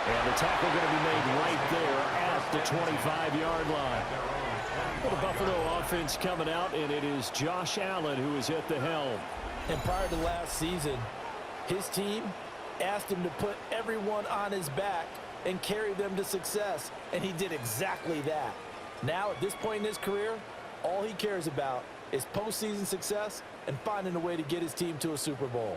And the tackle going to be made right there at the 25-yard line. Well, the Buffalo offense coming out, and it is Josh Allen who is at the helm. And prior to last season, his team asked him to put everyone on his back and carry them to success, and he did exactly that. Now, at this point in his career, all he cares about is postseason success and finding a way to get his team to a Super Bowl.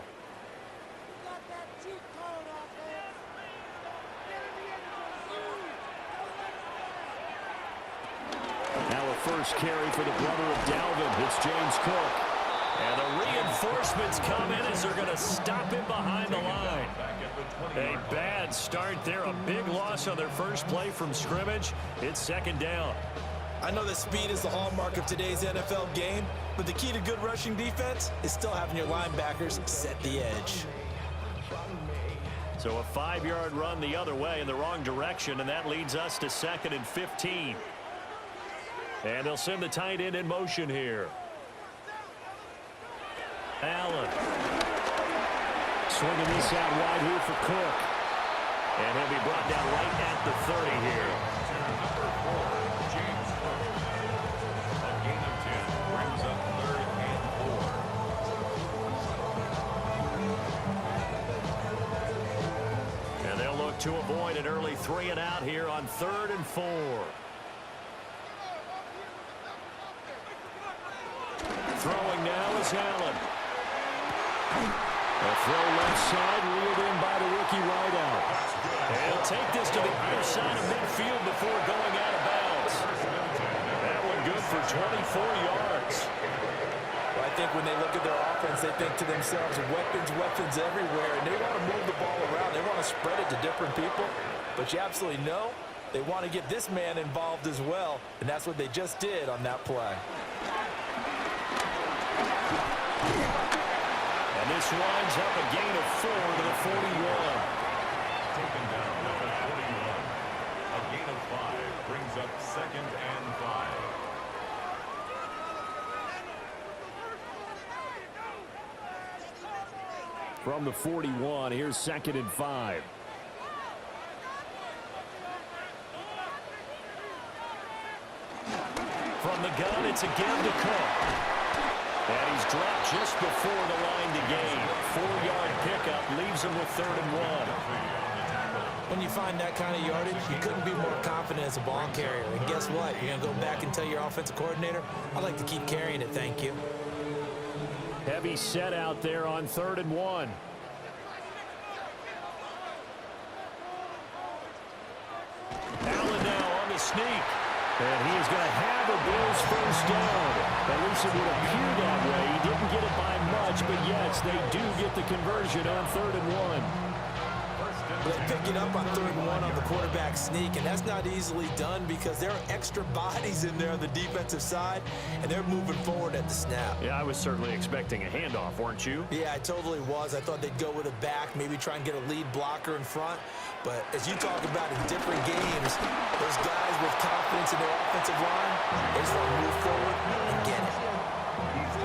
Now a first carry for the brother of Dalvin. It's James Cook. And the reinforcements come in as they're going to stop him behind the line. A bad start there. A big loss on their first play from scrimmage. It's second down. I know that speed is the hallmark of today's NFL game, but the key to good rushing defense is still having your linebackers set the edge. So a 5-yard run the other way in the wrong direction, and that leads us to 2nd and 15. And they'll send the tight end in motion here. Allen. Swinging this out wide here for Cook. And he'll be brought down right at the 30 here. Number 4, James Cook. A gain of 10 brings up 3rd and 4. And they'll look to avoid an early 3 and out here on 3rd and 4. Throwing now is Allen. A throw left side, reeled in by the rookie wideout. And he'll take this to the other side of midfield before going out of bounds. That one good for 24 yards. Well, I think when they look at their offense, they think to themselves, weapons everywhere, and they want to move the ball around. They want to spread it to different people. But you absolutely know they want to get this man involved as well, and that's what they just did on that play. And this winds up a gain of 4 to the 41. Taken down at the 41. A gain of 5 brings up 2nd and 5. From the 41, here's 2nd and 5. From the gun, it's a give to Cook. And he's dropped just before the line to gain. 4-yard pickup leaves him with 3rd and 1. When you find that kind of yardage, you couldn't be more confident as a ball carrier. And guess what? You're going to go back and tell your offensive coordinator, I'd like to keep carrying it, thank you. Heavy set out there on 3rd and 1. Allen now on the sneak. And he is going to have a Bills first down. At least it would appear that way. He didn't get it by much, but yes, they do get the conversion on 3rd and 1. They pick it up on 3rd and 1 on the quarterback sneak, and that's not easily done because there are extra bodies in there on the defensive side, and they're moving forward at the snap. Yeah, I was certainly expecting a handoff, weren't you? Yeah, I totally was. I thought they'd go with a back, maybe try and get a lead blocker in front. But as you talk about in different games, those guys with confidence in their offensive line, they just want to move forward and get it.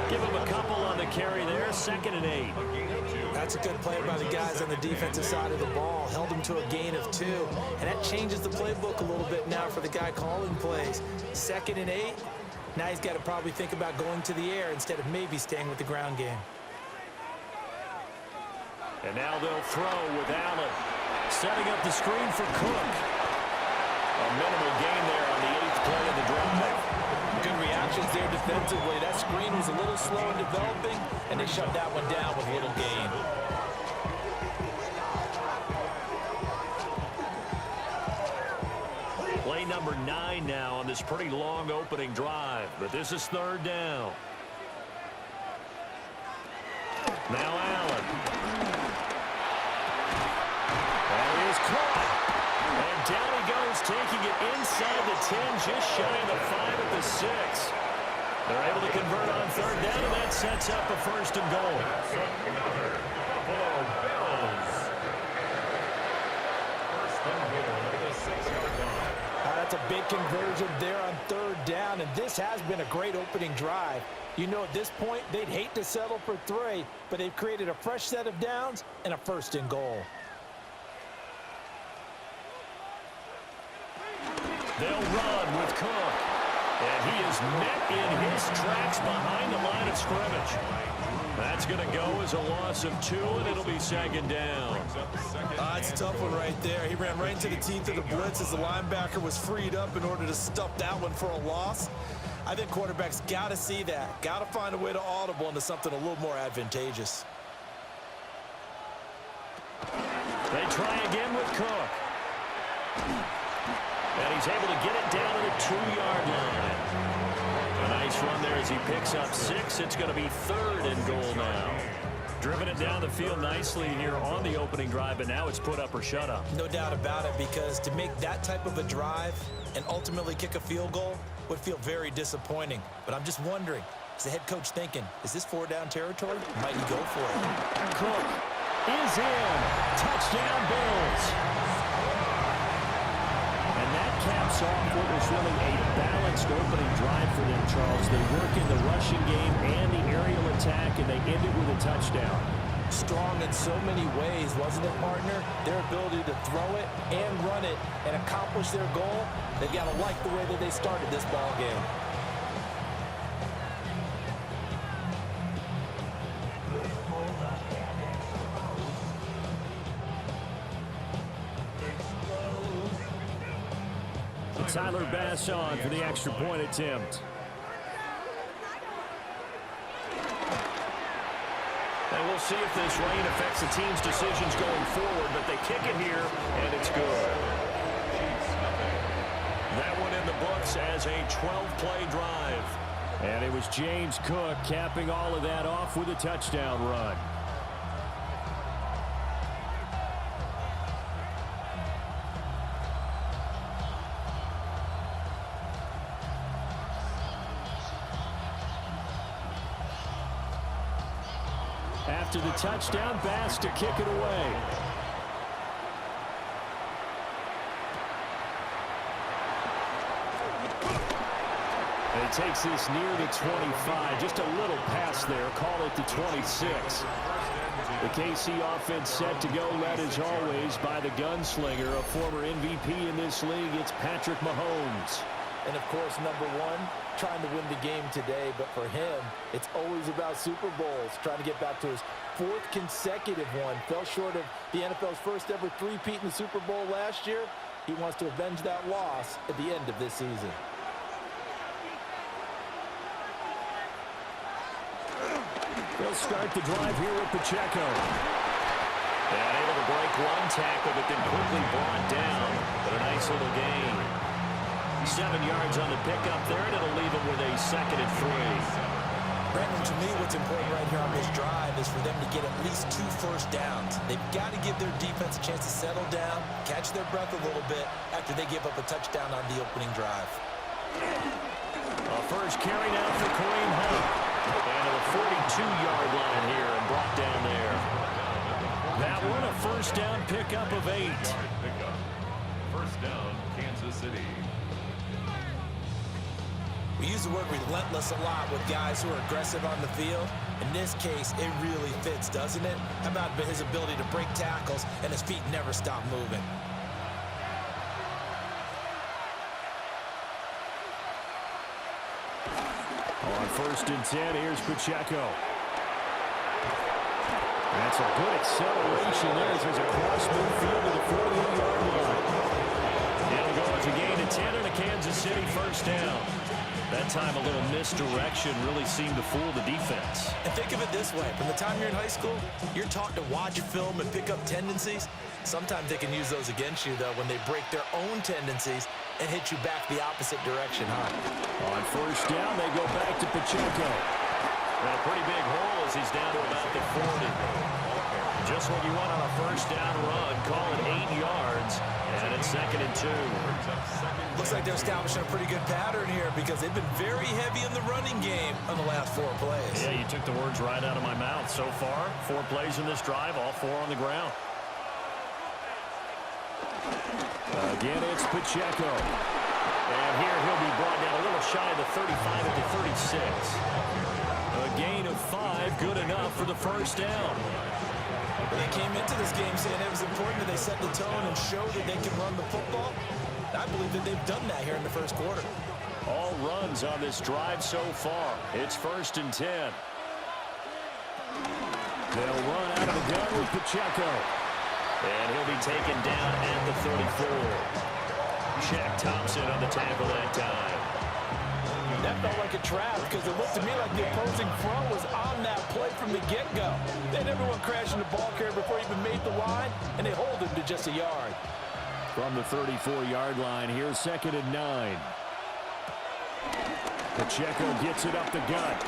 Give him a couple on the carry there, 2nd and 8. That's a good play by the guys on the defensive side of the ball. Held him to a gain of 2. And that changes the playbook a little bit now for the guy calling plays. 2nd and 8. Now he's got to probably think about going to the air instead of maybe staying with the ground game. And now they'll throw with Allen. Setting up the screen for Cook. A minimal gain there on the 8th play of the drive. Good reactions there defensively. That screen was a little slow in developing, and they shut that one down with little gain. Play number 9 now on this pretty long opening drive, but this is 3rd down. Now Allen. That is caught. And down he goes, taking it inside the 10, just shy of the 5 at the 6. They're able to convert on 3rd down, and that sets up a 1st and goal. That's a big conversion there on 3rd down, and this has been a great opening drive. You know, at this point, they'd hate to settle for 3, but they've created a fresh set of downs and a 1st and goal. They'll run with Cook. And he is met in his tracks behind the line of scrimmage. That's going to go as a loss of 2, and it'll be second down. It's a tough one right there. He ran right into the teeth of the blitz as the linebacker was freed up in order to stuff that one for a loss. I think quarterbacks got to see that. Got to find a way to audible into something a little more advantageous. They try again with Cook. And he's able to get it down to the 2-yard line. A nice run there as he picks up 6. It's going to be 3rd and goal now. Driven it down the field nicely here on the opening drive, but now it's put up or shut up. No doubt about it, because to make that type of a drive and ultimately kick a field goal would feel very disappointing. But I'm just wondering, is the head coach thinking, is this 4-down territory? Might he go for it? Cook is in. Touchdown, Bills. And that caps off what was really a balanced opening drive for them, Charles. They work in the rushing game and the aerial attack, and they ended with a touchdown. Strong in so many ways, wasn't it, partner? Their ability to throw it and run it and accomplish their goal, they've got to like the way that they started this ball game. Tyler Bass on for the extra point attempt. And we'll see if this rain affects the team's decisions going forward, but they kick it here, and it's good. That one in the books as a 12-play drive. And it was James Cook capping all of that off with a touchdown run. After the touchdown, Bass to kick it away. And he takes this near the 25. Just a little pass there. Call it the 26. The KC offense set to go, led as always by the gunslinger, a former MVP in this league. It's Patrick Mahomes. And, of course, number one, trying to win the game today. But for him, it's always about Super Bowls, trying to get back to his 4th consecutive one. Fell short of the NFL's first ever three-peat in the Super Bowl last year. He wants to avenge that loss at the end of this season. They'll start the drive here with Pacheco. And able to break one tackle, but then quickly brought down. But a nice little gain. 7 yards on the pickup there, and it'll leave him with a 2nd and 3. Brandon, to me, what's important right here on this drive is for them to get at least 2 first downs. They've got to give their defense a chance to settle down, catch their breath a little bit after they give up a touchdown on the opening drive. A first carry now for Kareem Hunt. And to the 42-yard line here and brought down there. That one a first down pickup of 8. First down, Kansas City. We use the word relentless a lot with guys who are aggressive on the field. In this case, it really fits, doesn't it? How about his ability to break tackles and his feet never stop moving? On 1st and 10, here's Pacheco. That's a good acceleration there as he's across midfield to the 40-yard line. It'll go as a gain of 10 and a Kansas City first down. That time a little misdirection really seemed to fool the defense. And think of it this way. From the time you're in high school, you're taught to watch film and pick up tendencies. Sometimes they can use those against you, though, when they break their own tendencies and hit you back the opposite direction, huh? On first down, they go back to Pacheco. And a pretty big hole as he's down to about the 40. Just what you want on a first down run. Call it 8 yards. And it's 2nd and 2. Looks like they're establishing a pretty good pattern here because they've been very heavy in the running game on the last 4 plays. Yeah, you took the words right out of my mouth. So far, 4 plays in this drive, all 4 on the ground. Again, it's Pacheco. And here he'll be brought down a little shy of the 35 at the 36. A gain of 5, good enough for the first down. They came into this game saying it was important that they set the tone and show that they can run the football. and I believe that they've done that here in the first quarter. All runs on this drive so far. It's 1st and 10. They'll run out of the gun with Pacheco. And he'll be taken down at the 34. Check Thompson on the tackle that time. That felt like a trap because it looked to me like the opposing front was on that play from the get-go. They had everyone crashing the ball carrier before he even made the line, and they hold him to just a yard. From the 34-yard line, here's 2nd and 9. Pacheco gets it up the gut.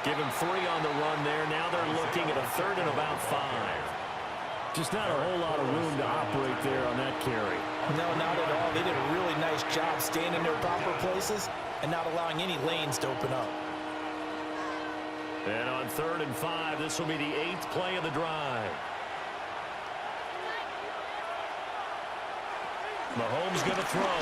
Give him 3 on the run there. Now they're looking at a 3rd and about 5. Just not a whole lot of room to operate there on that carry. No, not at all. They did a really nice job staying in their proper places and not allowing any lanes to open up. And on 3rd and 5, this will be the 8th play of the drive. Mahomes going to throw.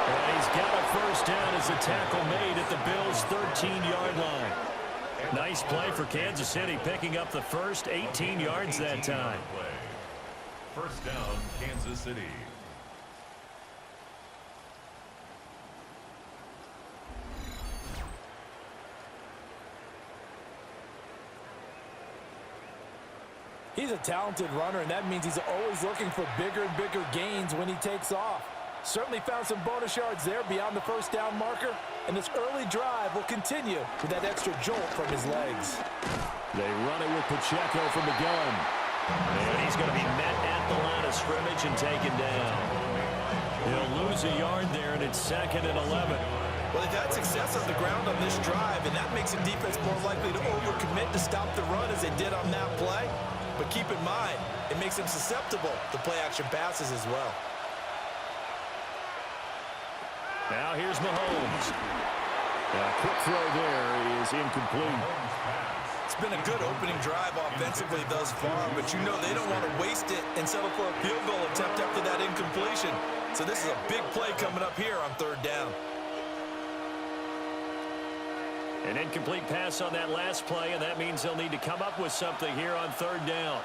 And he's got a 1st down as the tackle made at the Bills' 13-yard line. Nice play for Kansas City, picking up the first 18 yards that time. 1st down, Kansas City. He's a talented runner, and that means he's always looking for bigger and bigger gains when he takes off. Certainly found some bonus yards there beyond the 1st down marker, and this early drive will continue with that extra jolt from his legs. They run it with Pacheco from the gun. And he's going to be met at the line of scrimmage and taken down. He'll lose a yard there, and it's 2nd and 11. Well, they've had success on the ground on this drive, and that makes the defense more likely to overcommit to stop the run as they did on that play. But keep in mind, it makes them susceptible to play-action passes as well. Now here's Mahomes. A quick throw there is incomplete. It's been a good opening drive offensively thus far, but you know they don't want to waste it and settle for a field goal attempt after that incompletion. So this is a big play coming up here on 3rd down. An incomplete pass on that last play, and that means they'll need to come up with something here on 3rd down.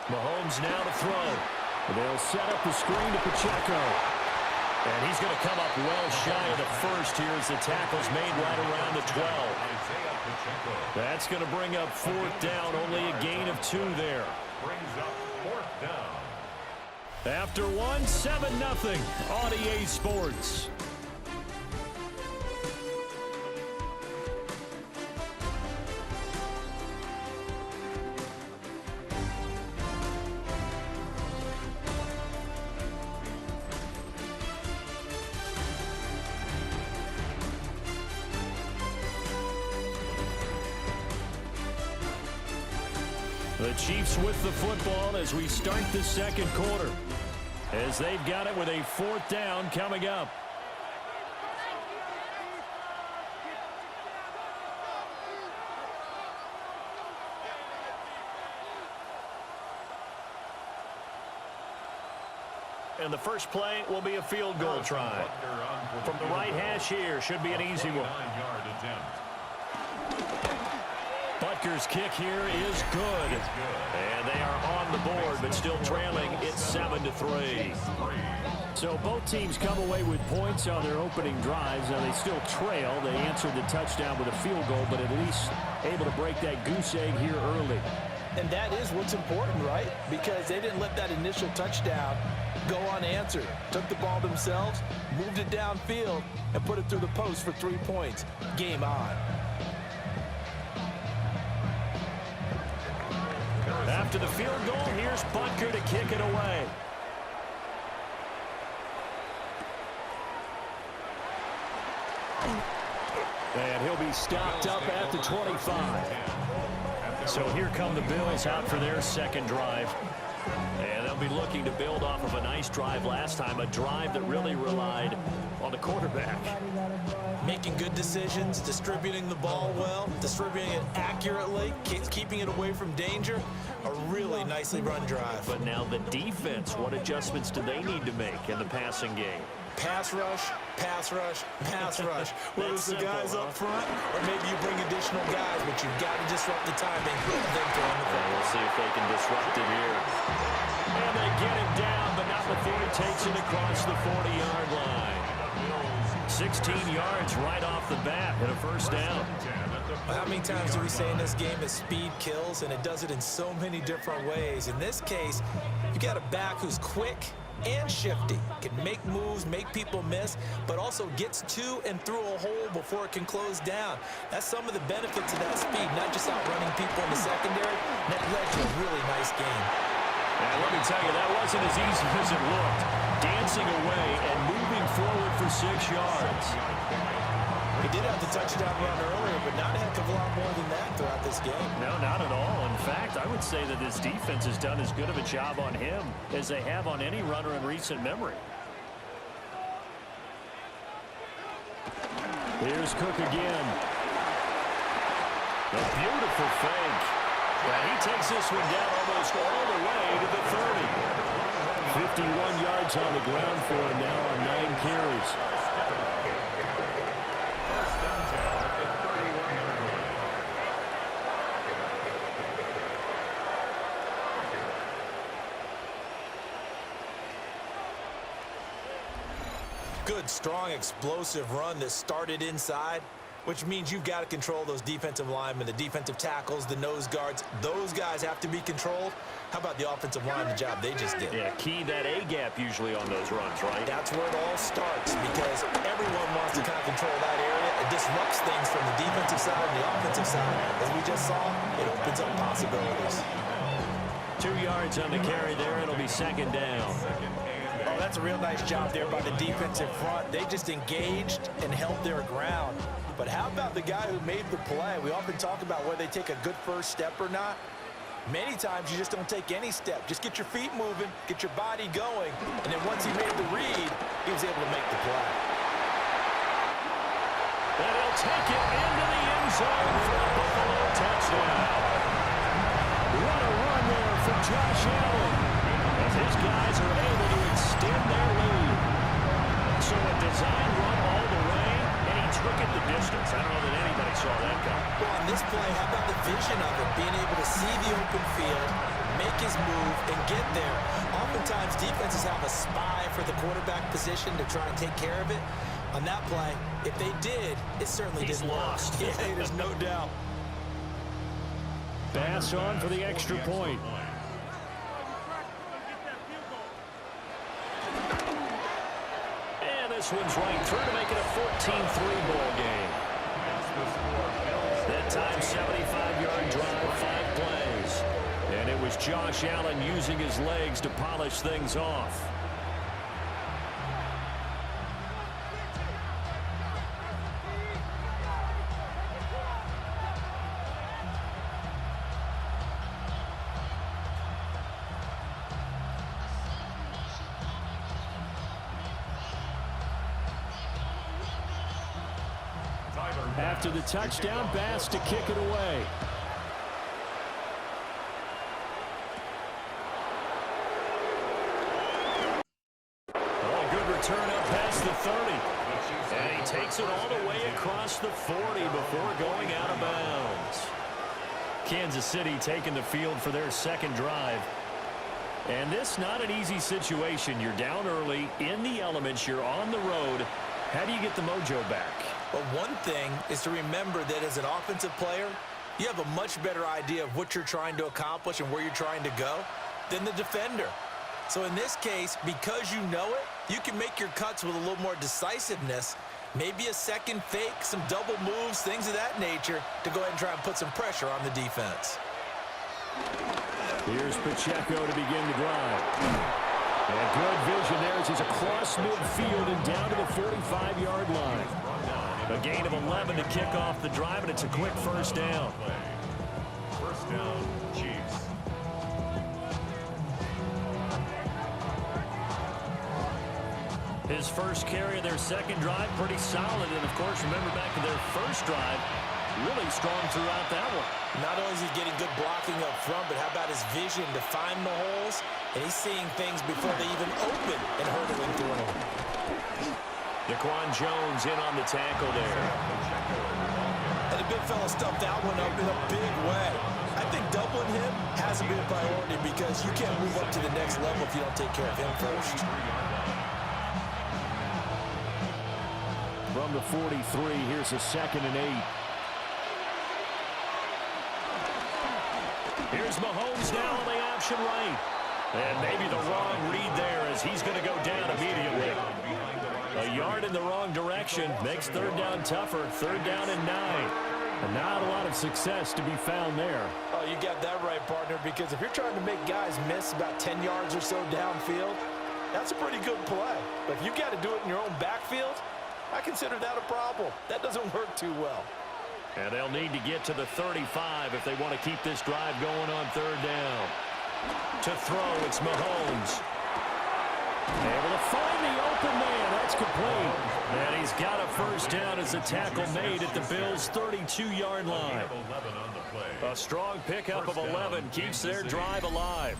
Mahomes now to throw. They'll set up the screen to Pacheco. And he's going to come up well shy of the 1st here as the tackle's made right around the 12. That's going to bring up 4th down, only a gain of 2 there. Brings up 4th down. After one, 7-0 on EA Sports. The Chiefs with the football as we start the 2nd quarter, as they've got it with a 4th down coming up. And the first play will be a field goal try. From the right hash here, should be an easy one. Butker's kick here is good. And they are on the board, but still trailing. It's 7-3. So both teams come away with points on their opening drives. Now they still trail. They answered the touchdown with a field goal, but at least able to break that goose egg here early. And that is what's important, right? Because they didn't let that initial touchdown go unanswered. Took the ball themselves, moved it downfield, and put it through the post for 3 points. Game on. After the field goal, here's Butker to kick it away. And he'll be stopped up at the 25. So here come the Bills out for their 2nd drive. And they'll be looking to build off of a nice drive last time, a drive that really relied on the quarterback. Making good decisions, distributing the ball well, distributing it accurately, keeping it away from danger. A really nicely run drive. But now the defense, what adjustments do they need to make in the passing game? pass rush, pass rush, pass rush. Whether it's the guys up front or maybe you bring additional guys, but you've got to disrupt the timing of them throwing the football. We'll see if they can disrupt it here. And they get him down, but not before he takes it across the 40-yard line. 16 yards right off the bat and a first down. How many times do we say in this game that speed kills, and it does it in so many different ways? In this case, you got a back who's quick and shifty, can make moves, make people miss, but also gets to and through a hole before it can close down. That's some of the benefits of that speed, not just outrunning people in the secondary. That led to a really nice game. And let me tell you, that wasn't as easy as it looked. Dancing away and moving forward for 6 yards. He did have the touchdown run earlier, but not a heck of a lot more than that throughout this game. No, not at all. In fact, I would say that this defense has done as good of a job on him as they have on any runner in recent memory. Here's Cook again. A beautiful fake. And he takes this one down almost all the way to the 30. 51 yards on the ground for him now on 9 carries. Good, strong, explosive run that started inside, which means you've got to control those defensive linemen, the defensive tackles, the nose guards. Those guys have to be controlled. How about the offensive line, the job they just did? Yeah, key that A-gap usually on those runs, right? That's where it all starts, because everyone wants to kind of control that area. It disrupts things from the defensive side and the offensive side. As we just saw, it opens up possibilities. 2 yards on the carry there. It'll be second down. Oh, that's a real nice job there by the defensive front. They just engaged and held their ground. But how about the guy who made the play? We often talk about whether they take a good first step or not. Many times you just don't take any step. Just get your feet moving, get your body going, and then once he made the read, he was able to make the play. And he'll take it into the end zone for a Buffalo touchdown. What a run there from Josh Allen, as his guys are able to extend their lead. So a design run all the way, and he took it the distance. I don't know that anybody saw that coming. Well, on this play, how about the vision of it? Being able to see the open field, make his move, and get there. Oftentimes, defenses have a spy for the quarterback position to try and take care of it. On that play, if they did, it certainly He's didn't lost. work. Yeah, there's no doubt. Pass on for the extra point. And this one's right through to make it a 14-3 ball game. That time, 75-yard drive, 5 plays. And it was Josh Allen using his legs to polish things off. After the touchdown, Bass to kick it away. Oh, good return up past the 30. And he takes it all the way across the 40 before going out of bounds. Kansas City taking the field for their second drive. And this not an easy situation. You're down early, in the elements, you're on the road. How do you get the mojo back? But one thing is to remember that as an offensive player, you have a much better idea of what you're trying to accomplish and where you're trying to go than the defender. So in this case, because you know it, you can make your cuts with a little more decisiveness, maybe a second fake, some double moves, things of that nature, to go ahead and try and put some pressure on the defense. Here's Pacheco to begin the drive. And good vision there as he's across midfield and down to the 45-yard line. A gain of 11 to kick off the drive, and it's a quick first down. First down, Chiefs. His first carry of their second drive, pretty solid. And, of course, remember back to their first drive, really strong throughout that one. Not only is he getting good blocking up front, but how about his vision to find the holes? And he's seeing things before they even open and hurdling through them. Daquan Jones in on the tackle there. And the big fella stuffed that one up in a big way. I think doubling him hasn't been a priority because you can't move up to the next level if you don't take care of him first. From the 43, here's a 2nd and 8. Here's Mahomes now on the option right. And maybe the wrong read there as he's going to go down immediately. A yard in the wrong direction makes 3rd down tougher. 3rd down and 9. And not a lot of success to be found there. Oh, you got that right, partner, because if you're trying to make guys miss about 10 yards or so downfield, that's a pretty good play. But if you've got to do it in your own backfield, I consider that a problem. That doesn't work too well. And they'll need to get to the 35 if they want to keep this drive going on 3rd down. To throw, it's Mahomes. Able to find the open man. That's complete. And he's got a 1st down as a tackle made at the Bills' 32-yard line. A strong pickup of 11 keeps their drive alive.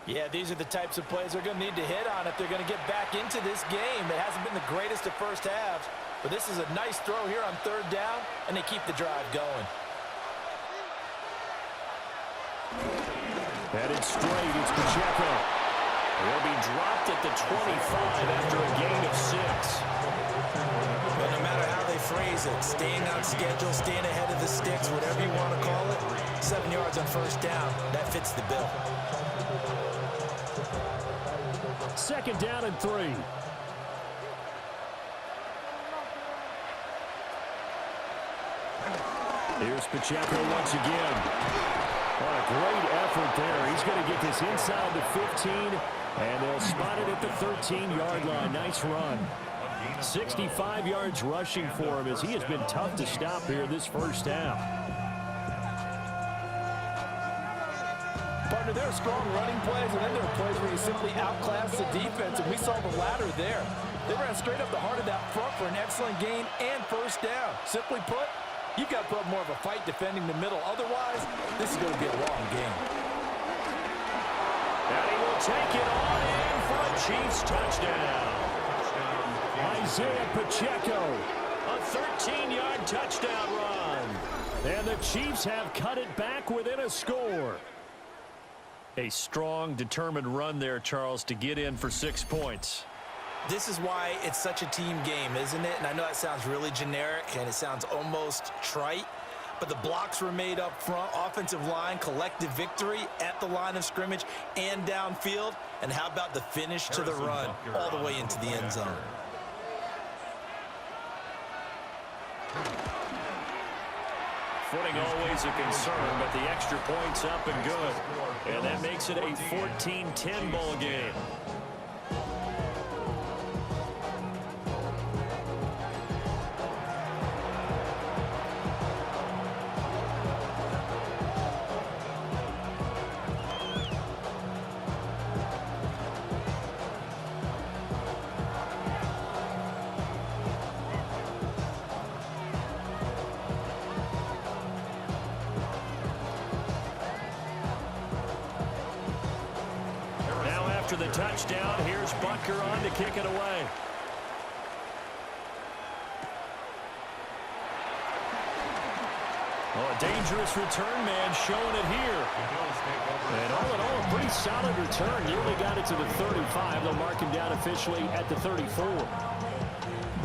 Yeah, these are the types of plays they're going to need to hit on if they're going to get back into this game. It hasn't been the greatest of first halves, but this is a nice throw here on 3rd down, and they keep the drive going. Headed straight, it's Pacheco. He'll be dropped at the 25 after a gain of 6. But no matter how they phrase it, staying on schedule, staying ahead of the sticks, whatever you want to call it, 7 yards on 1st down, that fits the bill. 2nd down and 3. Here's Pacheco once again. What a great effort there. He's going to get this inside the 15, and they'll spot it at the 13-yard line. Nice run. 65 yards rushing for him as he has been tough to stop here this 1st half. Partner, there are strong running plays, and then there are plays where you simply outclass the defense, and we saw the latter there. They ran straight up the heart of that front for an excellent gain and 1st down. Simply put, you've got to put up more of a fight defending the middle. Otherwise, this is going to be a long game. And he will take it on in for a Chiefs touchdown. Isaiah Pacheco, a 13-yard touchdown run. And the Chiefs have cut it back within a score. A strong, determined run there, Charles, to get in for 6 points. This is why it's such a team game, isn't it? And I know that sounds really generic, and it sounds almost trite, but the blocks were made up front, offensive line, collective victory at the line of scrimmage and downfield. And how about the finish to the run all the way into the end zone? Footing always a concern, but the extra point's up and good. And that makes it a 14-10 ball game. After the touchdown, here's Butker on to kick it away. Oh, a dangerous return man showing it here. And all in all, a pretty solid return. Nearly got it to the 35. They'll mark him down officially at the 34.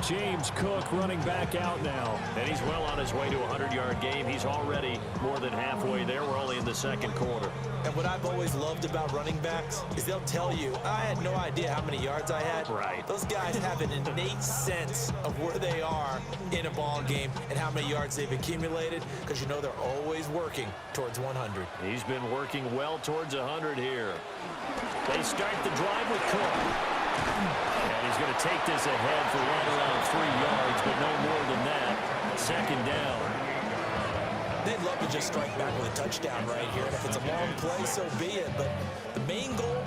James Cook running back out now. And he's well on his way to a 100-yard game. He's already more than halfway there. We're only in the second quarter. And what I've always loved about running backs is they'll tell you, I had no idea how many yards I had. Right. Those guys have an innate sense of where they are in a ball game and how many yards they've accumulated, because you know they're always working towards 100. He's been working well towards 100 here. They start the drive with Cook. And he's going to take this ahead for right around 3 yards, but no more than that. Second down. They'd love to just strike back with a touchdown right here. And if it's a long play, so be it. But the main goal,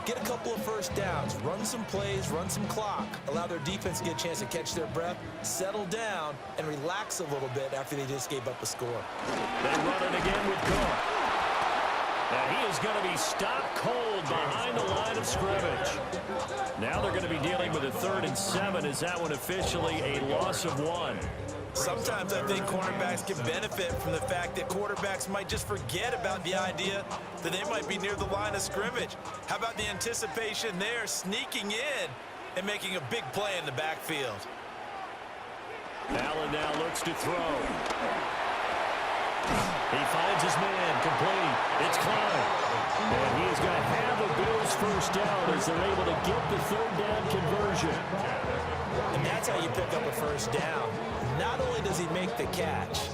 get a couple of first downs, run some plays, run some clock, allow their defense to get a chance to catch their breath, settle down, and relax a little bit after they just gave up a score. They run it again with Cook. And he is going to be stopped cold behind scrimmage. Now they're going to be dealing with a 3rd and 7. Is that one officially a loss of 1? Sometimes I think cornerbacks can benefit from the fact that quarterbacks might just forget about the idea that they might be near the line of scrimmage. How about the anticipation there, sneaking in and making a big play in the backfield? Allen now looks to throw. He finds his man, complete. It's Klein. And he is going to have a Bills first down as they're able to get the 3rd down conversion. And that's how you pick up a first down. Not only does he make the catch,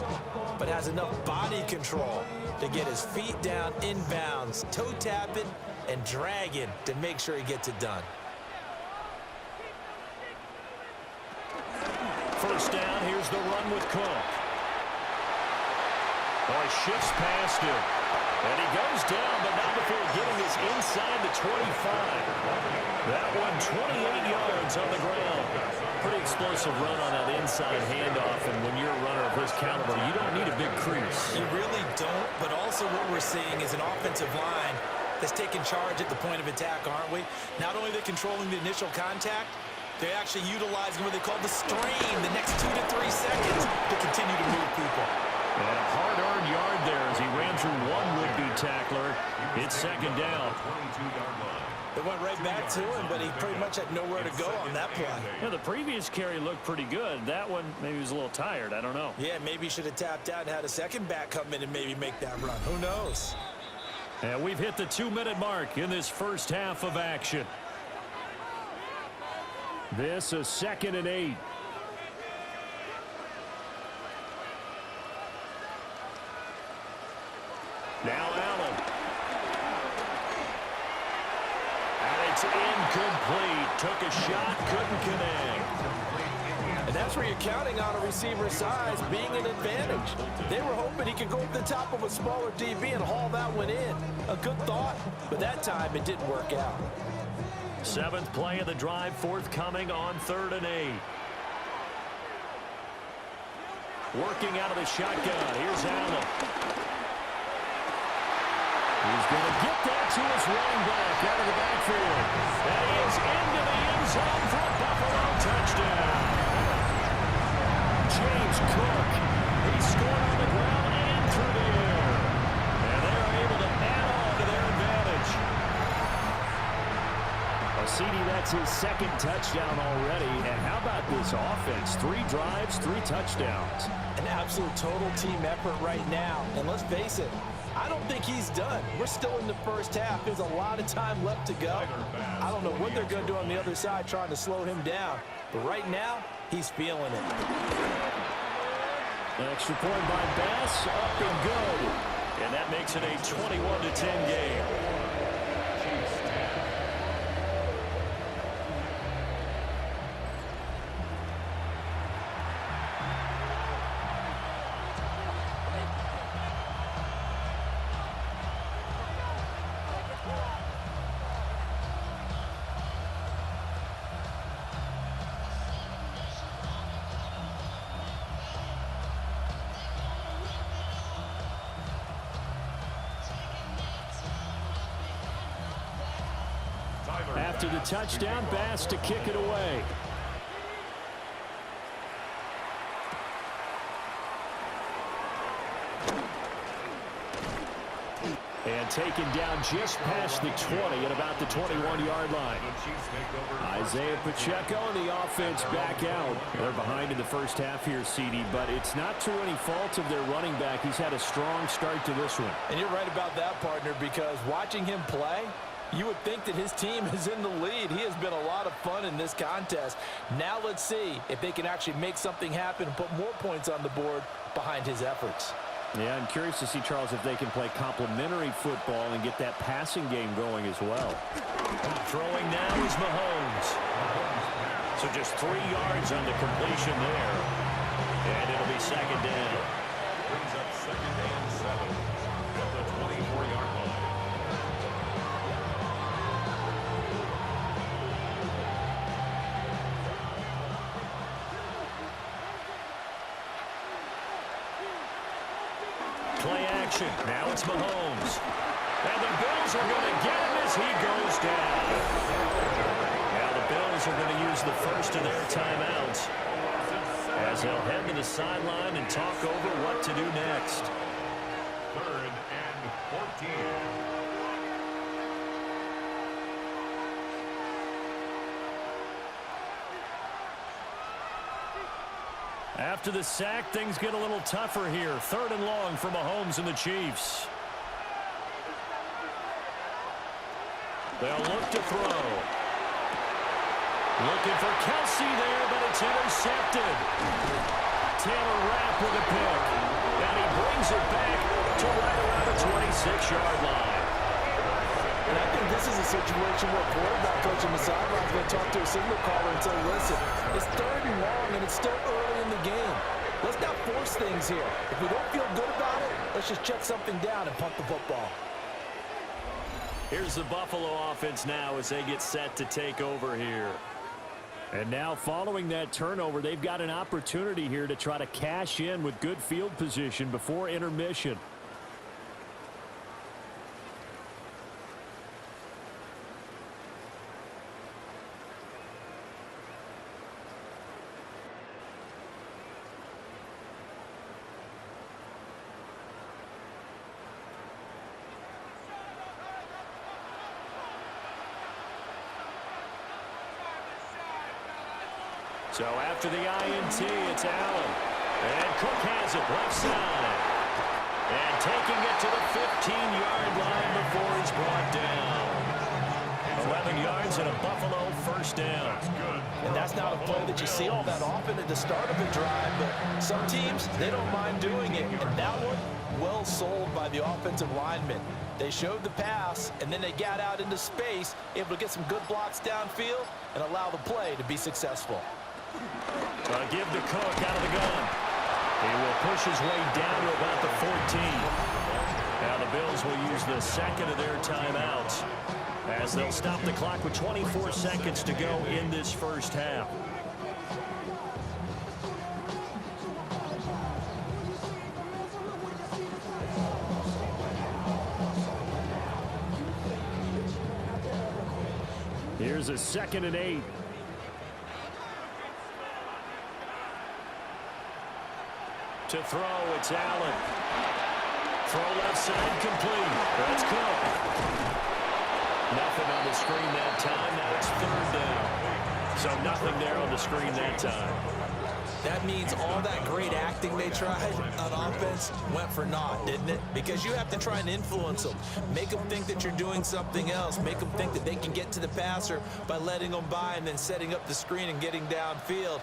but has enough body control to get his feet down inbounds, toe tapping and dragging to make sure he gets it done. First down, here's the run with Cook. Oh, he shifts past him. And he goes down, but not before getting his inside the 25. That one, 28 yards on the ground. Pretty explosive run on that inside handoff, and when you're a runner of his caliber, you don't need a big crease. You really don't, but also what we're seeing is an offensive line that's taking charge at the point of attack, aren't we? Not only are they controlling the initial contact, they're actually utilizing what they call the strain, the next 2 to 3 seconds to continue to move people. And a hard-earned yard there as he ran through one would-be tackler. It's 2nd down. It went right back to him, but he pretty much had nowhere to go on that play. Yeah, the previous carry looked pretty good. That one, maybe he was a little tired. I don't know. Yeah, maybe he should have tapped out and had a second back come in and maybe make that run. Who knows? And we've hit the 2-minute mark in this first half of action. This is 2nd and 8. Now Allen. And it's incomplete. Took a shot, couldn't connect. And that's where you're counting on a receiver's size being an advantage. They were hoping he could go over the top of a smaller DB and haul that one in. A good thought, but that time it didn't work out. 7th play of the drive, forthcoming on 3rd and 8. Working out of the shotgun. Here's Allen. He's going to get that to his running back out of the backfield. And he is into the end zone for a Buffalo touchdown. James Cook. He scored on the ground and through the air. And they're able to add on to their advantage. CD, that's his 2nd touchdown already. And how about this offense? 3 drives, 3 touchdowns. An absolute total team effort right now. And let's face it, I don't think he's done. We're still in the first half. There's a lot of time left to go. I don't know what they're going to do on the other side trying to slow him down. But right now, he's feeling it. An extra point by Bass, up and good. And that makes it a 21-10 game. After the touchdown, Bass to kick it away. And taken down just past the 20 at about the 21-yard line. Isaiah Pacheco and the offense back out. They're behind in the first half here, CD, but it's not through any fault of their running back. He's had a strong start to this one. And you're right about that, partner, because watching him play, you would think that his team is in the lead. He has been a lot of fun in this contest. Now let's see if they can actually make something happen and put more points on the board behind his efforts. Yeah, I'm curious to see, Charles, if they can play complementary football and get that passing game going as well. Throwing now is Mahomes. So just 3 yards on the completion there. And it'll be 2nd down. Brings up 2nd and 7 at the 24-yard line. Play action. Now it's Mahomes. And the Bills are going to get him as he goes down. Bills are going to use the first of their timeouts as they'll head to the sideline and talk over what to do next. 3rd and 14. After the sack, things get a little tougher here. 3rd and long for Mahomes and the Chiefs. They'll look to throw. Looking for Kelsey there, but it's intercepted. Taylor Rapp with a pick. And he brings it back to right around the 26-yard line. And I think this is a situation where quarterback coach on the sideline is going to talk to a signal caller and say, listen, it's 3rd and long and it's still early in the game. Let's not force things here. If we don't feel good about it, let's just check something down and punt the football. Here's the Buffalo offense now as they get set to take over here. And now following that turnover, they've got an opportunity here to try to cash in with good field position before intermission. So after the INT, it's Allen. And Cook has it left side. And taking it to the 15-yard line before he's brought down. 11 yards and a Buffalo first down. And that's not a play that you see all that often at the start of a drive, but some teams, they don't mind doing it. And that one, well sold by the offensive lineman. They showed the pass, and then they got out into space, able to get some good blocks downfield and allow the play to be successful. Give to Cook out of the gun. He will push his way down to about the 14. Now the Bills will use the second of their timeouts as they'll stop the clock with 24 seconds to go in this first half. Here's a 2nd and 8. To throw, it's Allen. Throw left side complete. That's Cook. Nothing on the screen that time. Now it's 3rd down. So nothing there on the screen that time. That means all that great acting they tried on offense went for naught, didn't it? Because you have to try and influence them. Make them think that you're doing something else. Make them think that they can get to the passer by letting them by and then setting up the screen and getting downfield.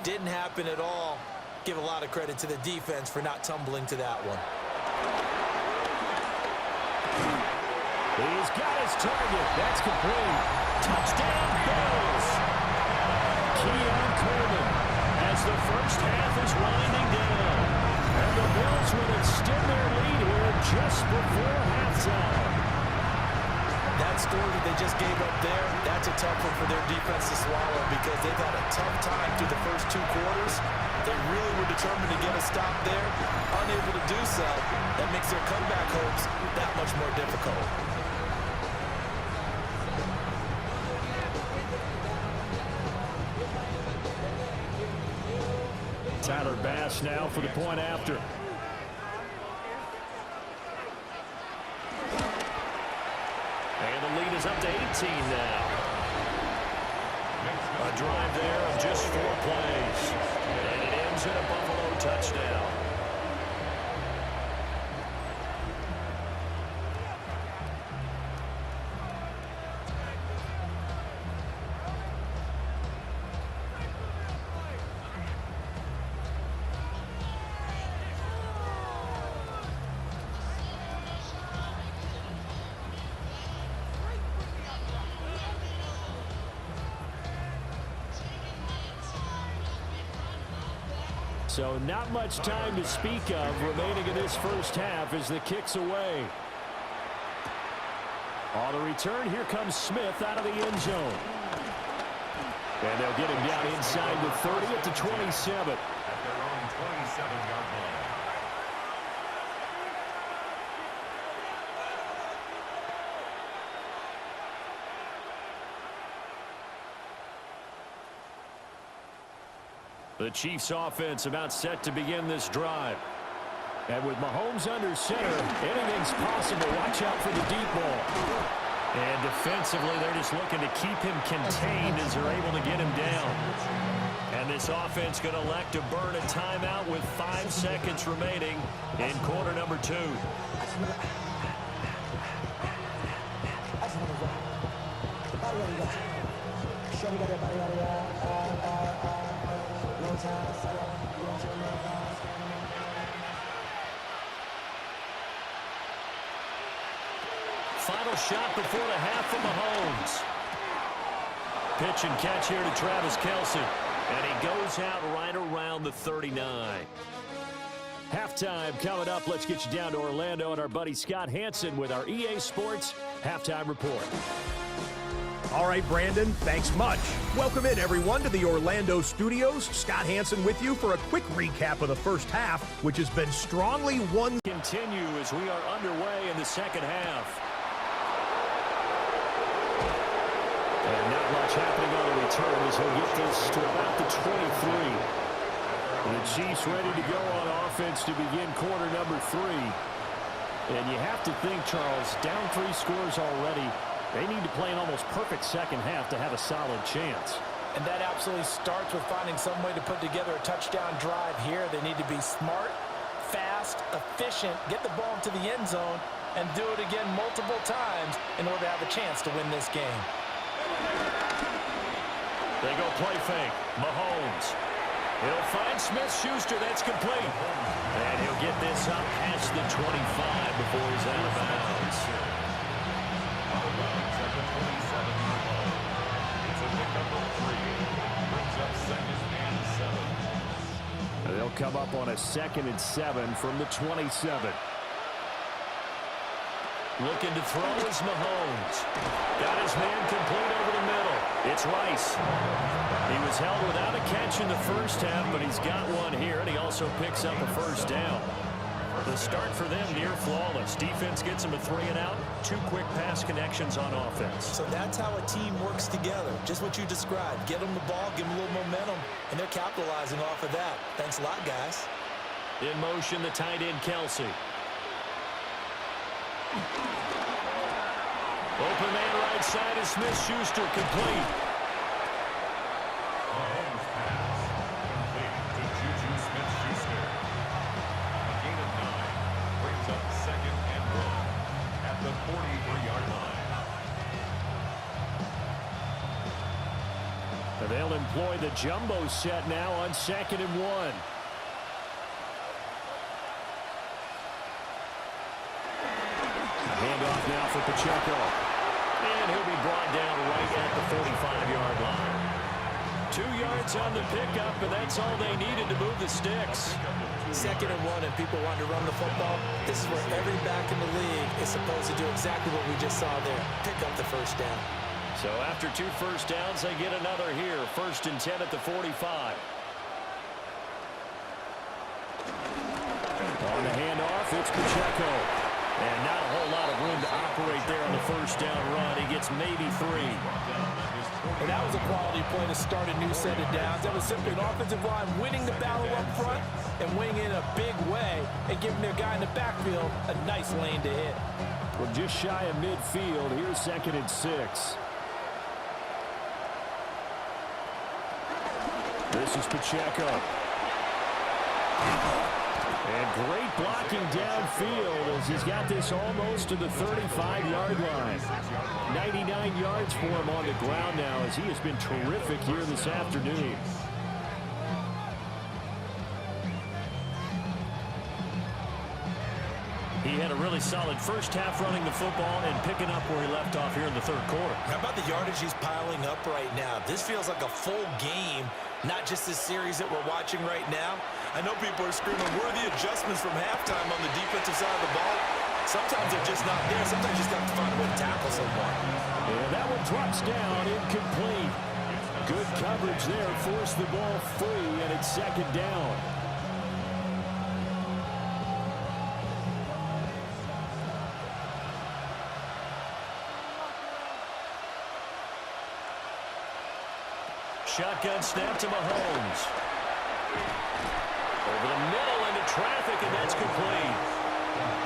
Didn't happen at all. Give a lot of credit to the defense for not tumbling to that one. He's got his target. That's complete. Touchdown, Bills. Keon Coleman as the first half is winding down. And the Bills will extend their lead here just before halftime. That score that they just gave up there, that's a tough one for their defense to swallow because they've had a tough time through the first 2 quarters. They really were determined to get a stop there. Unable to do so, that makes their comeback hopes that much more difficult. Tyler Bass now for the point after. And the lead is up to 18 now. A drive there of just 4 plays. And it ends in a Buffalo touchdown. So not much time to speak of remaining in this first half as the kick's away. On the return, here comes Smith out of the end zone. And they'll get him down inside the 30 at the 27. At their own 27-yard line. The Chiefs offense about set to begin this drive. And with Mahomes under center, anything's possible. Watch out for the deep ball. And defensively, they're just looking to keep him contained as they're able to get him down. And this offense going to elect to burn a timeout with 5 seconds remaining in quarter number 2. Final shot before the half from Mahomes. Pitch and catch here to Travis Kelce. And he goes out right around the 39. Halftime coming up. Let's get you down to Orlando and our buddy Scott Hansen with our EA Sports Halftime Report. All right, Brandon, thanks much. Welcome in, everyone, to the Orlando studios. Scott Hansen with you for a quick recap of the first half, which has been strongly won. Continue as we are underway in the second half. And not much happening on the return as he'll get this to about the 23. The Chiefs ready to go on offense to begin quarter number 3. And you have to think, Charles, down 3 scores already. They need to play an almost perfect second half to have a solid chance. And that absolutely starts with finding some way to put together a touchdown drive here. They need to be smart, fast, efficient, get the ball into the end zone, and do it again multiple times in order to have a chance to win this game. They go play fake. Mahomes. He'll find Smith-Schuster. That's complete. And he'll get this up past the 25 before he's out of bounds. They'll come up on a 2nd and 7 from the 27. Looking to throw is Mahomes. Got his man complete over the middle. It's Rice. He was held without a catch in the first half, but he's got one here, and he also picks up a first down. The start for them near flawless. Defense gets them a 3-and-out. 2 quick pass connections on offense. So that's how a team works together. Just what you described. Get them the ball, give them a little momentum, and they're capitalizing off of that. Thanks a lot, guys. In motion, the tight end, Kelce. Open man right side is Smith-Schuster, complete. Mahomes pass complete to Juju Smith-Schuster. A gain of 9 brings up 2nd and 1 at the 43-yard line. And they'll employ the jumbo set now on 2nd and 1. Handoff now for Pacheco. And he'll be brought down right at the 45-yard line. 2 yards on the pickup, and that's all they needed to move the sticks. 2nd and 1, and people want to run the football. This is where every back in the league is supposed to do exactly what we just saw there. Pick up the first down. So after 2 first downs, they get another here. 1st and 10 at the 45. On the handoff, it's Pacheco. And not a whole lot of room to operate there on the first down run. He gets maybe 3. And that was a quality play to start a new set of downs. That was simply an offensive line winning the battle up front and winning in a big way and giving their guy in the backfield a nice lane to hit. We're just shy of midfield. Here's 2nd and 6. This is Pacheco. And great blocking downfield as he's got this almost to the 35-yard line. 99 yards for him on the ground now as he has been terrific here this afternoon. He had a really solid first half running the football and picking up where he left off here in the 3rd quarter. How about the yardage he's piling up right now? This feels like a full game, not just this series that we're watching right now. I know people are screaming, where are the adjustments from halftime on the defensive side of the ball? Sometimes they're just not there. Sometimes you just have to find a way to tackle someone. And that one drops down, incomplete. Good coverage there, forced the ball free, and it's 2nd down. Shotgun snap to Mahomes. over the middle into traffic, and that's complete.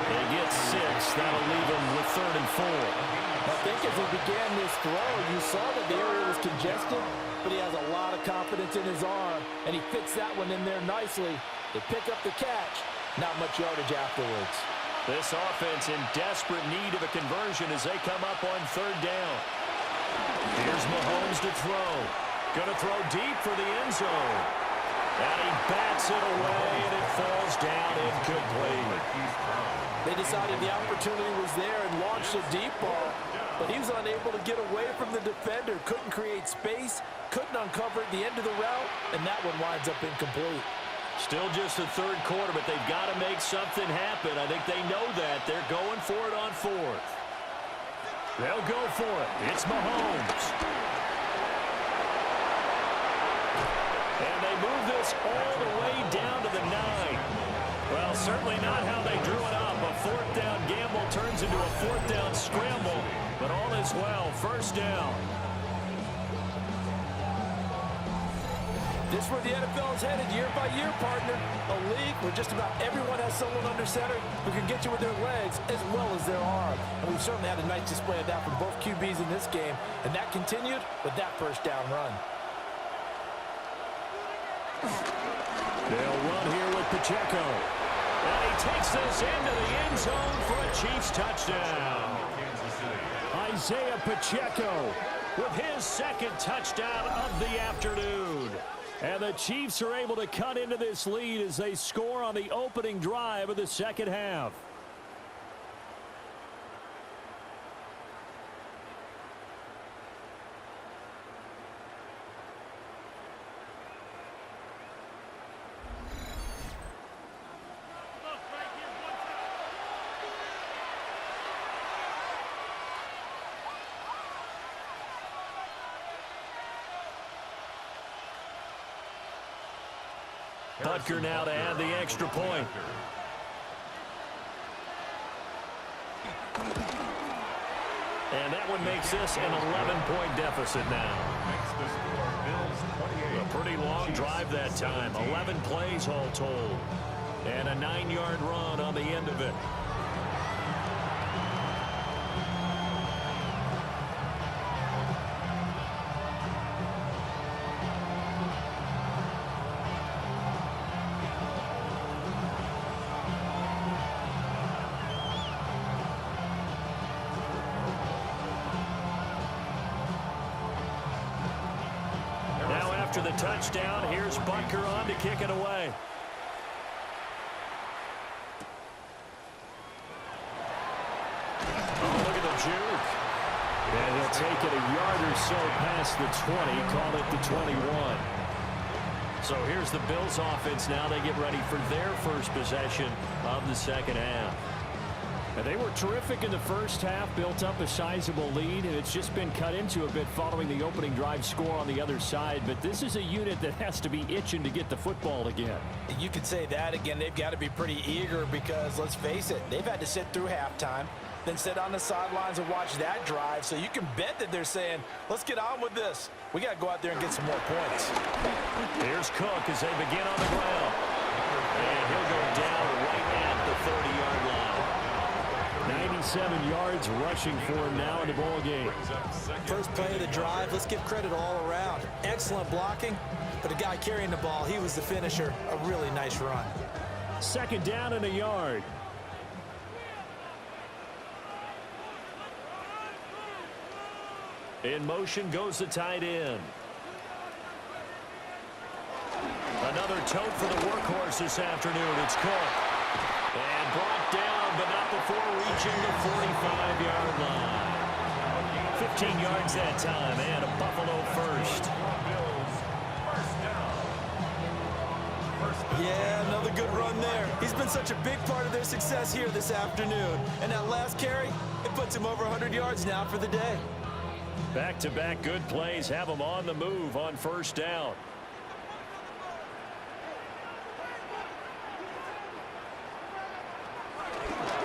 They get 6. That'll leave them with 3rd and 4. I think as he began this throw, you saw that the area was congested, but he has a lot of confidence in his arm, and he fits that one in there nicely. They pick up the catch, not much yardage afterwards. This offense in desperate need of a conversion as they come up on 3rd down. Here's Mahomes to throw. Going to throw deep for the end zone. And he bats it away, and it falls down incomplete. They decided the opportunity was there and launched a deep ball, but he was unable to get away from the defender, couldn't create space, couldn't uncover at the end of the route, and that one winds up incomplete. Still just the 3rd quarter, but they've got to make something happen. I think they know that. They're going for it on 4th. They'll go for it. It's Mahomes. And they move this all the way down to the 9. Well, certainly not how they drew it up. A 4th down gamble turns into a 4th down scramble, but all is well. 1st down. This is where the NFL is headed year by year, partner. A league where just about everyone has someone under center who can get you with their legs as well as their arm. And we've certainly had a nice display of that from both QBs in this game, and that continued with that 1st down run. They'll run here with Pacheco. And he takes this into the end zone for a Chiefs touchdown. Isaiah Pacheco with his 2nd touchdown of the afternoon. And the Chiefs are able to cut into this lead as they score on the opening drive of the 2nd half. Butker now to add the extra point. And that one makes this an 11-point deficit now. A pretty long drive that time. 11 plays all told. And a 9-yard run on the end of it. After the touchdown, here's Butker on to kick it away. Oh, look at the juke. And he'll take it a yard or so past the 20, call it the 21. So here's the Bills offense now. They get ready for their first possession of the 2nd half. And they were terrific in the 1st half, built up a sizable lead, and it's just been cut into a bit following the opening drive score on the other side. But this is a unit that has to be itching to get the football again. You could say that again. They've got to be pretty eager because, let's face it, they've had to sit through halftime, then sit on the sidelines and watch that drive. So you can bet that they're saying, let's get on with this. We got to go out there and get some more points. Here's Cook as they begin on the ground. And he'll go down right at the 30-yard line. 97 yards rushing for him now in the ball game. First play of the drive, let's give credit all around. Excellent blocking, but the guy carrying the ball, he was the finisher. A really nice run. 2nd down and a yard. In motion goes the tight end. Another tote for the workhorse this afternoon. It's Cook. And brought down, but not before reaching the 45-yard line. 15 yards that time, and a Buffalo first. Yeah, another good run there. He's been such a big part of their success here this afternoon. And that last carry, it puts him over 100 yards now for the day. Back-to-back good plays have them on the move on 1st down.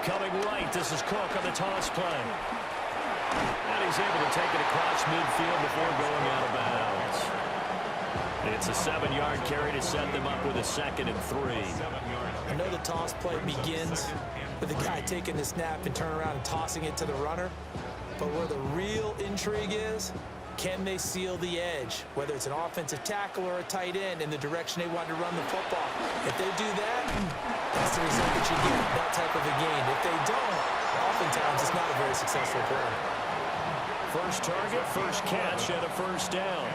Coming right, this is Cook on the toss play. And he's able to take it across midfield before going out of bounds. It's a 7-yard carry to set them up with a 2nd and 3. I know the toss play begins with the guy taking the snap and turning around and tossing it to the runner. But where the real intrigue is, can they seal the edge, whether it's an offensive tackle or a tight end, in the direction they want to run the football? If they do that, that's the result that you get, that type of a gain. If they don't, oftentimes it's not a very successful play. First target, first catch, and a first down.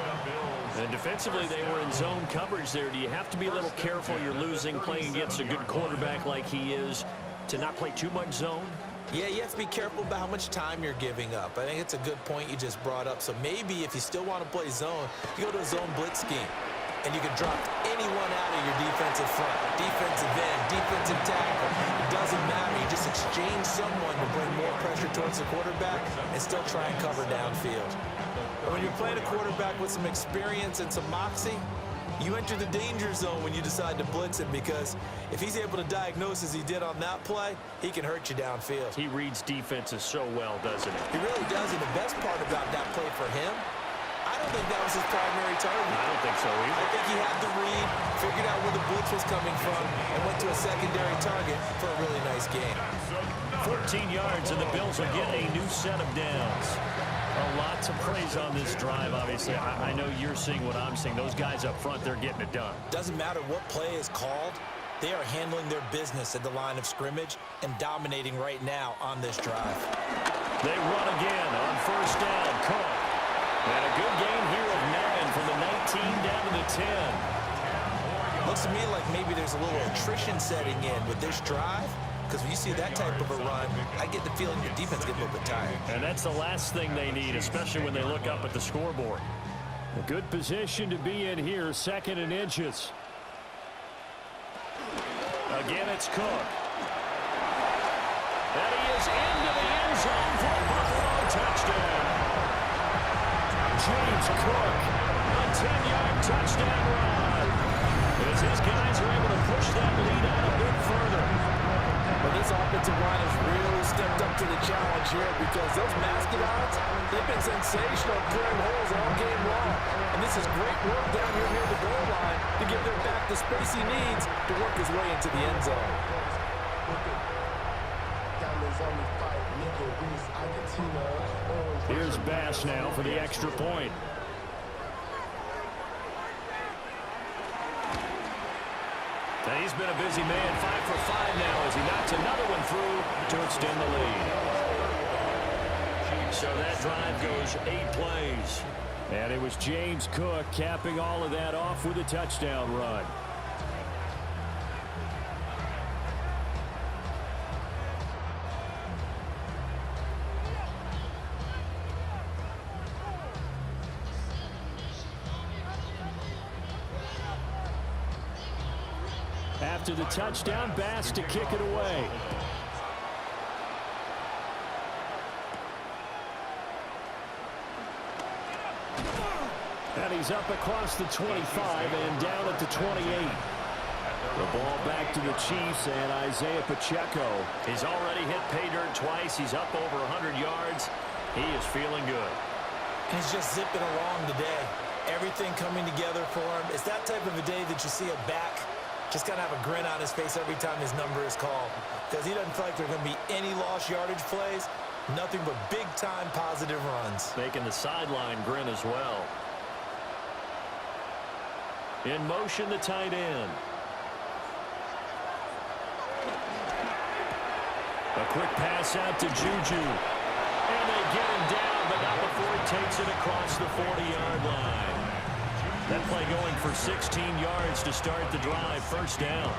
And defensively, they were in zone coverage there. Do you have to be a little careful? You're losing, playing against a good quarterback like he is, to not play too much zone? Yeah, you have to be careful about how much time you're giving up. I think it's a good point you just brought up. So maybe if you still want to play zone, you go to a zone blitz scheme. And you can drop anyone out of your defensive front, defensive end, defensive tackle. It doesn't matter. You just exchange someone to bring more pressure towards the quarterback and still try and cover downfield. And when you're playing a quarterback with some experience and some moxie, you enter the danger zone when you decide to blitz him, because if he's able to diagnose as he did on that play, he can hurt you downfield. He reads defenses so well, doesn't he? He really does, and the best part about that play for him, I don't think that was his primary target. I don't think so either. I think he had the read, figured out where the blitz was coming from, and went to a secondary target for a really nice game. 14 yards, and the Bills will get a new set of downs. A lot to praise on this drive, obviously. I know you're seeing what I'm seeing. Those guys up front, they're getting it done. Doesn't matter what play is called. They are handling their business at the line of scrimmage and dominating right now on this drive. They run again on first down. Cook. And a good gain here of 9 from the 19 down to the 10. Looks to me like maybe there's a little attrition setting in with this drive, because when you see that type of a run, I get the feeling the defense gets a little bit tired. And that's the last thing they need, especially when they look up at the scoreboard. A good position to be in here, 2nd and inches. Again, it's Cook. And he is into the end zone for a Buffalo touchdown. James Cook, a 10-yard touchdown run. As his guys are able to push that lead out a bit further. But this offensive line has really stepped up to the challenge here, because those mastodons, they've been sensational clearing holes all game long. And this is great work down here near the goal line to give their back the space he needs to work his way into the end zone. Here's Bass now for the extra point. And he's been a busy man, 5 for 5 now as he knocks another one through to extend the lead. So that drive goes 8 plays. And it was James Cook capping all of that off with a touchdown run. After the touchdown, Bass to kick it away. And he's up across the 25 and down at the 28. The ball back to the Chiefs and Isaiah Pacheco. He's already hit pay dirt twice. He's up over 100 yards. He is feeling good. He's just zipping along today. Everything coming together for him. It's that type of a day that you see a back just kind of have a grin on his face every time his number is called, because he doesn't feel like there are going to be any lost yardage plays, nothing but big-time positive runs. Making the sideline grin as well. In motion, the tight end. A quick pass out to Juju. And they get him down, but not before he takes it across the 40-yard line. That play going for 16 yards to start the drive, first down.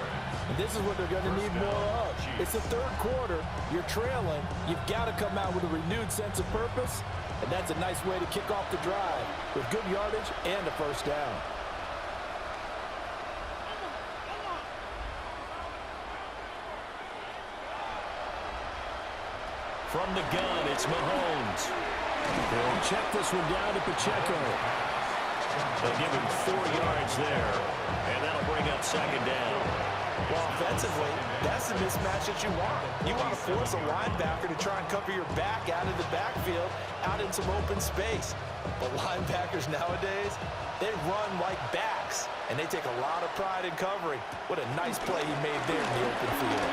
And this is what they're going to need more of. It's the third quarter. You're trailing. You've got to come out with a renewed sense of purpose, and that's a nice way to kick off the drive with good yardage and a first down. From the gun, it's Mahomes. They'll check this one down to Pacheco. They'll give him 4 yards there, and that'll bring up second down. Well, offensively, that's the mismatch that you want. You want to force a linebacker to try and cover your back out of the backfield, out in some open space. But linebackers nowadays, they run like backs, and they take a lot of pride in covering. What a nice play he made there in the open field.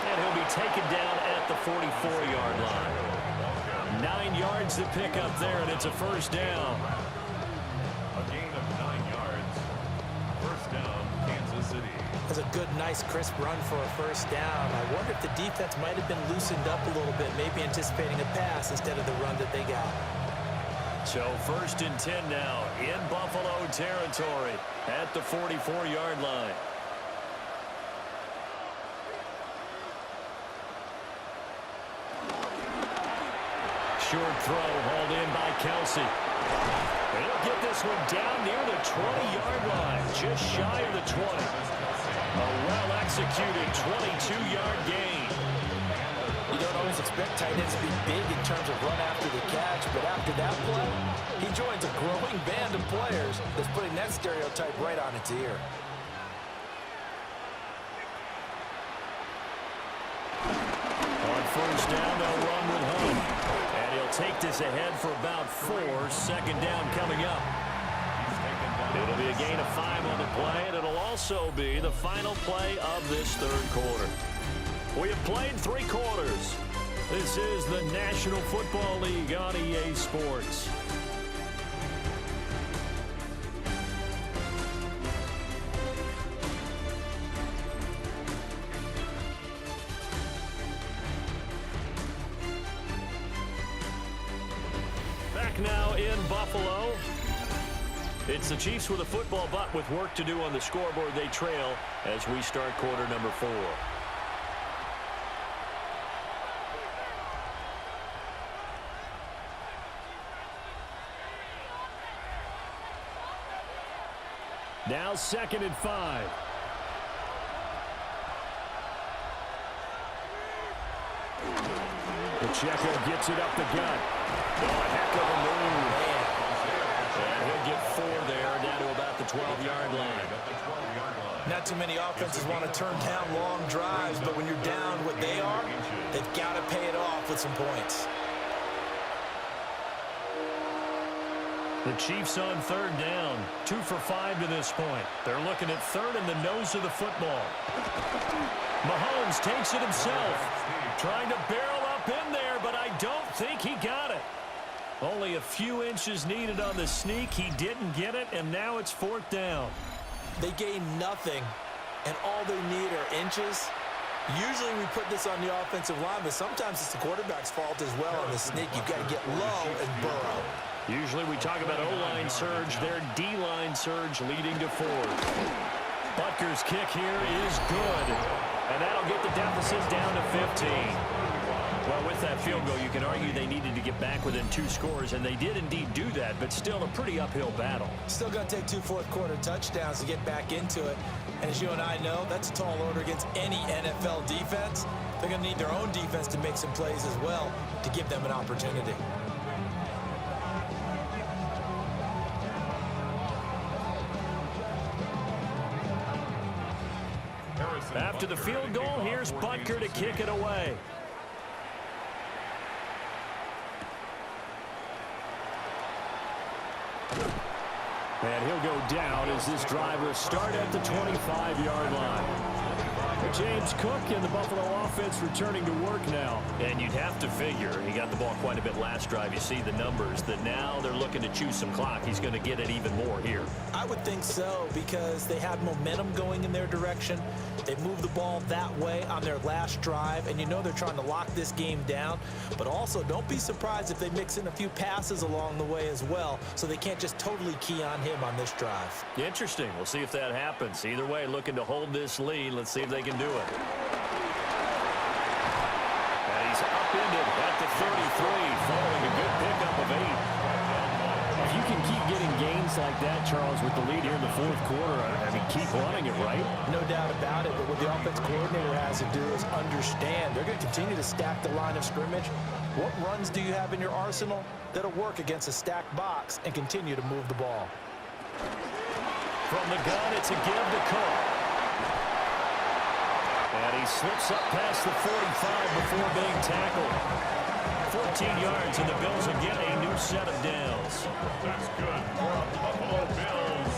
And he'll be taken down at the 44-yard line. 9 yards to pick up there, and it's a first down. A gain of 9 yards. First down, Kansas City. That's a good, nice, crisp run for a first down. I wonder if the defense might have been loosened up a little bit, maybe anticipating a pass instead of the run that they got. So first and 10 now in Buffalo territory at the 44-yard line. Short throw hauled in by Kelsey. He'll get this one down near the 20-yard line, just shy of the 20. A well-executed 22-yard gain. You don't always expect tight ends to be big in terms of run after the catch, but after that play, he joins a growing band of players that's putting that stereotype right on its ear. On first down, they'll run with Hunt. And he'll take this ahead for about 4. Second down coming up. It'll be a gain of 5 on the play, and it'll also be the final play of this third quarter. We have played 3 quarters. This is the National Football League on EA Sports. Back now in Buffalo. It's the Chiefs with a football, but with work to do on the scoreboard. They trail as we start quarter number 4. Now 2nd and 5. Pacheco gets it up the gut. Oh, a heck of a move. And he'll get 4 there, down to about the 12-yard line. Not too many offenses want to turn down long drives, but when you're down what they are, they've got to pay it off with some points. The Chiefs on 3rd down, 2 for 5 to this point. They're looking at 3rd in the nose of the football. Mahomes takes it himself, trying to barrel up in there, but I don't think he got it. Only a few inches needed on the sneak. He didn't get it, and now it's 4th down. They gain nothing, and all they need are inches. Usually we put this on the offensive line, but sometimes it's the quarterback's fault as well on the sneak. You've got to get low and burrow. Usually we talk about O-line surge, their D-line surge leading to 4th. Butker's kick here is good, and that'll get the deficit down to 15. Well, with that field goal, you can argue they needed to get back within 2 scores, and they did indeed do that, but still a pretty uphill battle. Still going to take 2 fourth-quarter touchdowns to get back into it. And as you and I know, that's a tall order against any NFL defense. They're going to need their own defense to make some plays as well to give them an opportunity. After the field goal, here's Butker to kick it away. And he'll go down as this drive will start at the 25-yard line. James Cook and the Buffalo offense returning to work now. And you'd have to figure, he got the ball quite a bit last drive. You see the numbers, that now they're looking to chew some clock. He's going to get it even more here. I would think so, because they have momentum going in their direction. They moved the ball that way on their last drive, and you know they're trying to lock this game down. But also, don't be surprised if they mix in a few passes along the way as well, so they can't just totally key on him on this drive. Interesting. We'll see if that happens. Either way, looking to hold this lead. Let's see if they can do it. And he's upended at the 33, following a good pickup of 8. If you can keep getting gains like that, Charles, with the lead here in the 4th quarter, I mean, keep running it, right? No doubt about it, but what the offense coordinator has to do is understand they're going to continue to stack the line of scrimmage. What runs do you have in your arsenal that'll work against a stacked box and continue to move the ball? From the gun, it's a give to Cook. And he slips up past the 45 before being tackled. 14 yards, and the Bills again a new set of downs. That's good for the Buffalo Bills.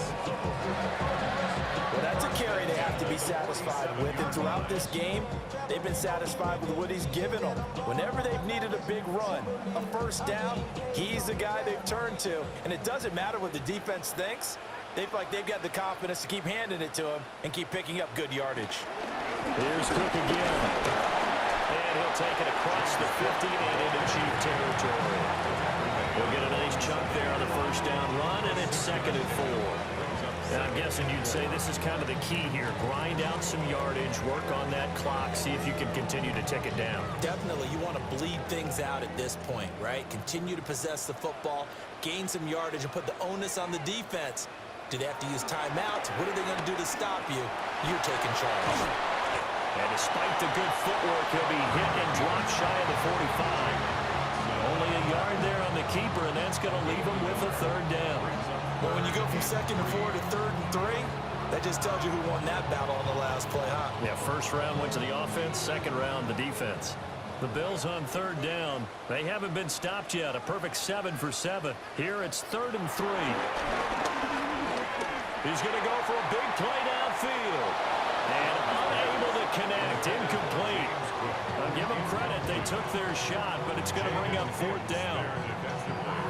Well, that's a carry they have to be satisfied with. And throughout this game, they've been satisfied with what he's given them. Whenever they've needed a big run, a first down, he's the guy they've turned to. And it doesn't matter what the defense thinks. They feel like they've got the confidence to keep handing it to him and keep picking up good yardage. Here's Cook again. And he'll take it across the 50 and into Chief territory. We'll get a nice chunk there on the first down run, and it's 2nd and 4. And I'm guessing you'd say this is kind of the key here. Grind out some yardage, work on that clock, see if you can continue to tick it down. Definitely, you want to bleed things out at this point, right? Continue to possess the football, gain some yardage, and put the onus on the defense. Do they have to use timeouts? What are they going to do to stop you? You're taking charge. And despite the good footwork, he'll be hit and dropped shy of the 45. Only a yard there on the keeper, and that's going to leave him with a 3rd down. Well, when you go from 2nd and 4 to 3rd and 3, that just tells you who won that battle on the last play, huh? Yeah, first round went to the offense, second round the defense. The Bills on 3rd down. They haven't been stopped yet. A perfect 7 for 7. Here it's 3rd and 3. He's going to go for a big play downfield. And unable to connect. Incomplete. I'll give them credit. They took their shot, but it's going to bring up 4th down.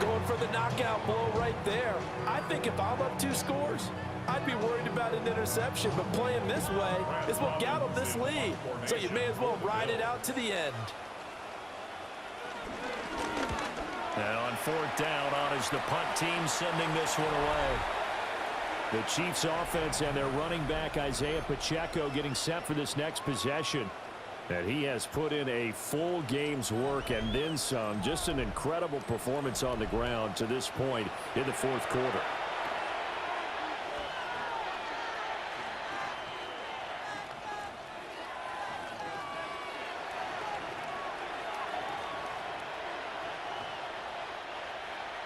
Going for the knockout blow right there. I think if I'm up 2 scores, I'd be worried about an interception, but playing this way is what got them this lead. So you may as well ride it out to the end. And on 4th down, on is the punt team sending this one away. The Chiefs offense and their running back Isaiah Pacheco getting set for this next possession. And he has put in a full game's work and then some. Just an incredible performance on the ground to this point in the 4th quarter.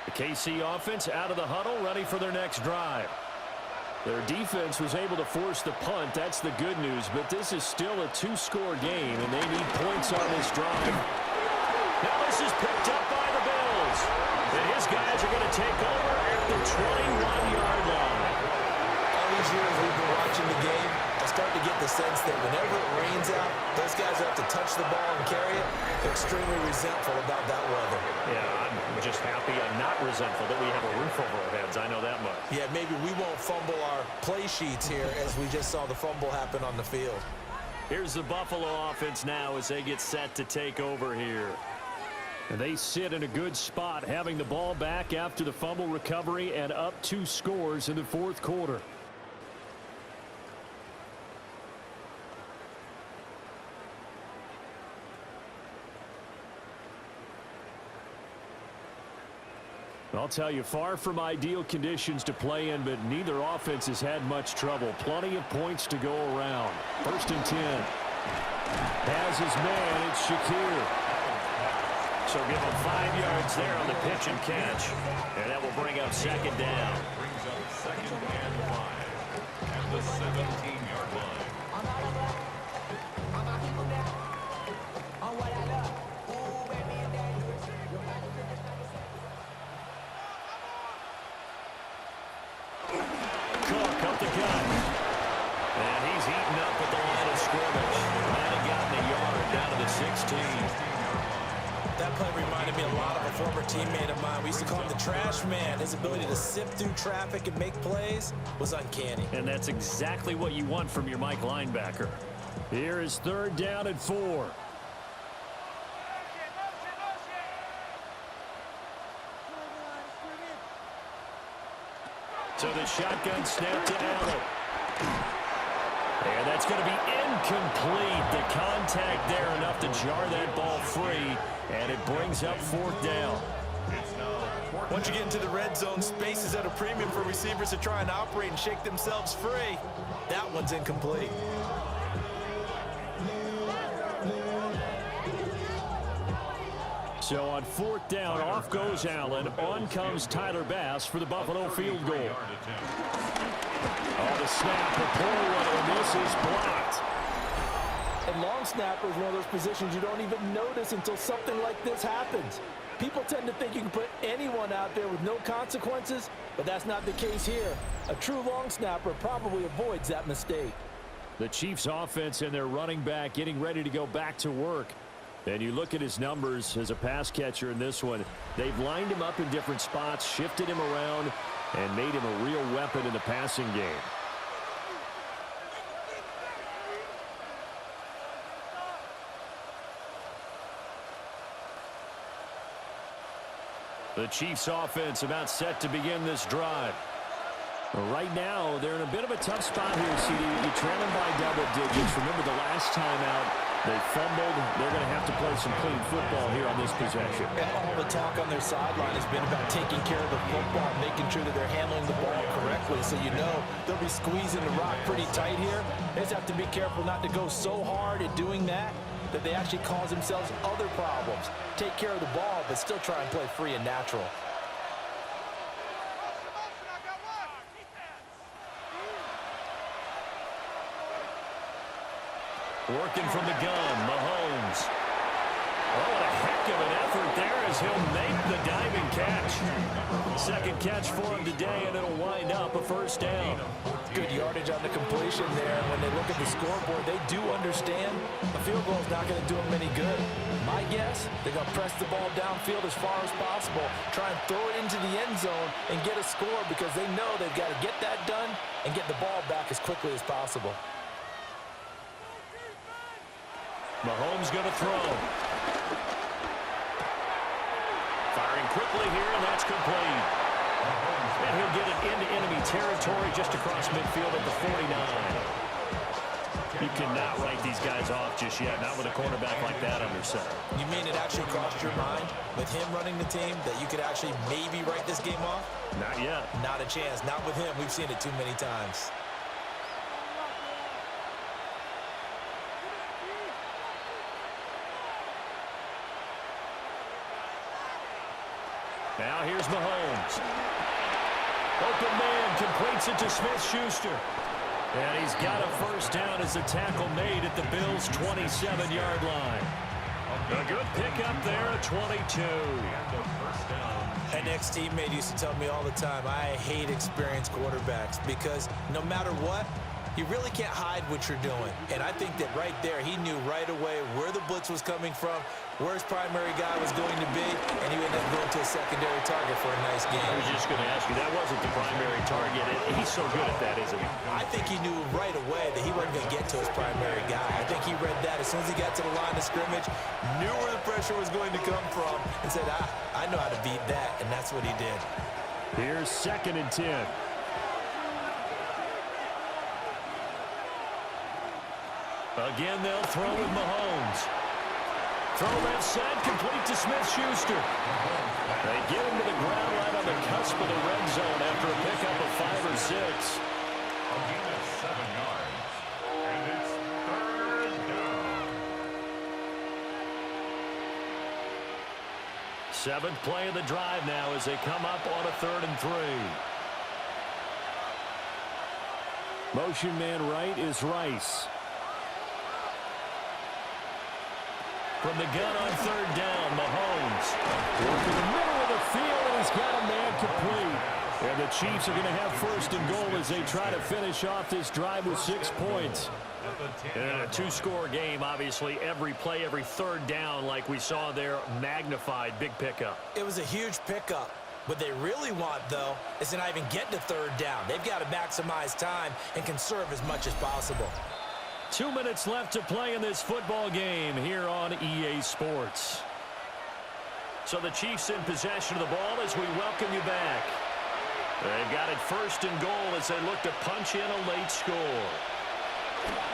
The KC offense out of the huddle, ready for their next drive. Their defense was able to force the punt. That's the good news, but this is still a 2-score game, and they need points on this drive. Now this is picked up by the Bills. And his guys are going to take over at the 21-yard line. All these years we've been watching the game, I start to get the sense that whenever it rains out, those guys have to touch the ball and carry it. They're extremely resentful about that weather. Yeah, I'm just happy I'm not resentful that we have a roof over our heads. I know that much. Yeah, maybe we won't fumble our play sheets here as we just saw the fumble happen on the field. Here's the Buffalo offense now as they get set to take over here. And they sit in a good spot, having the ball back after the fumble recovery and up 2 scores in the 4th quarter. I'll tell you, far from ideal conditions to play in, but neither offense has had much trouble. Plenty of points to go around. 1st and 10. Has his man, it's Shakir. So give him 5 yards there on the pitch and catch. And that will bring up 2nd down. Brings up 2nd and 5 at the 17-yard line. Cook up the gut. And he's eaten up at the line of scrimmage. Might have gotten a yard down to the 16. That play reminded me a lot of a former teammate of mine. We used to call him the trash man. His ability to sift through traffic and make plays was uncanny. And that's exactly what you want from your Mike linebacker. Here is 3rd down and 4. So the shotgun snap to Allen. And that's going to be incomplete. The contact there enough to jar that ball free. And it brings up 4th down. Once you get into the red zone, space is at a premium for receivers to try and operate and shake themselves free. That one's incomplete. So on 4th down, off goes Allen. On comes Tyler Bass for the Buffalo field goal. Oh, the snap, a poor one, and this is blocked. And long snapper is one of those positions you don't even notice until something like this happens. People tend to think you can put anyone out there with no consequences, but that's not the case here. A true long snapper probably avoids that mistake. The Chiefs offense and their running back getting ready to go back to work. And you look at his numbers as a pass catcher in this one. They've lined him up in different spots, shifted him around, and made him a real weapon in the passing game. The Chiefs offense about set to begin this drive. Right now, they're in a bit of a tough spot here, CD. You trail them by double digits. Remember the last time out, they fumbled. They're going to have to play some clean football here on this possession. And all the talk on their sideline has been about taking care of the football, making sure that they're handling the ball correctly. So you know they'll be squeezing the rock pretty tight here. They just have to be careful not to go so hard at doing that they actually cause themselves other problems. Take care of the ball, but still try and play free and natural. Working from the gun, Mahomes. Oh, what a heck of an effort there as he'll make the diving catch. Second catch for him today, and it'll wind up a first down. Good yardage on the completion there. When they look at the scoreboard, they do understand a field goal is not going to do them any good. My guess, they're going to press the ball downfield as far as possible, try and throw it into the end zone and get a score because they know they've got to get that done and get the ball back as quickly as possible. Mahomes going to throw. Firing quickly here, and that's complete. And he'll get it into enemy territory just across midfield at the 49. You cannot write these guys off just yet, not with a quarterback like that under center. You mean it actually crossed your mind with him running the team that you could actually maybe write this game off? Not yet. Not a chance. Not with him. We've seen it too many times. Now here's Mahomes. Open man completes it to Smith-Schuster. And he's got a first down as the tackle made at the Bills' 27-yard line. A good pickup there at 22. An ex-teammate used to tell me all the time, I hate experienced quarterbacks because no matter what, you really can't hide what you're doing. And I think that right there, he knew right away where the blitz was coming from, where his primary guy was going to be, and he ended up going to a secondary target for a nice game. I was just going to ask you, that wasn't the primary target. He's so good at that, isn't he? I think he knew right away that he wasn't going to get to his primary guy. I think he read that as soon as he got to the line of scrimmage, knew where the pressure was going to come from, and said, I know how to beat that, and that's what he did. Here's 2nd and 10. Again, they'll throw with Mahomes. Throw left side, complete to Smith-Schuster. They get him to the ground right on the cusp of the red zone after a pickup of 5 or 6. A gain of 7 yards. And it's 3rd down. 7th play of the drive now as they come up on a 3rd and 3. Motion man right is Rice. From the gun on 3rd down, Mahomes. Working the middle of the field, and he's got a man complete. And the Chiefs are going to have 1st and goal as they try to finish off this drive with 6 points. And a 2-score game, obviously, every play, every 3rd down, like we saw there, magnified, big pickup. It was a huge pickup. What they really want, though, is to not even get to 3rd down. They've got to maximize time and conserve as much as possible. 2 minutes left to play in this football game here on EA Sports. So the Chiefs in possession of the ball as we welcome you back. They've got it 1st and goal as they look to punch in a late score.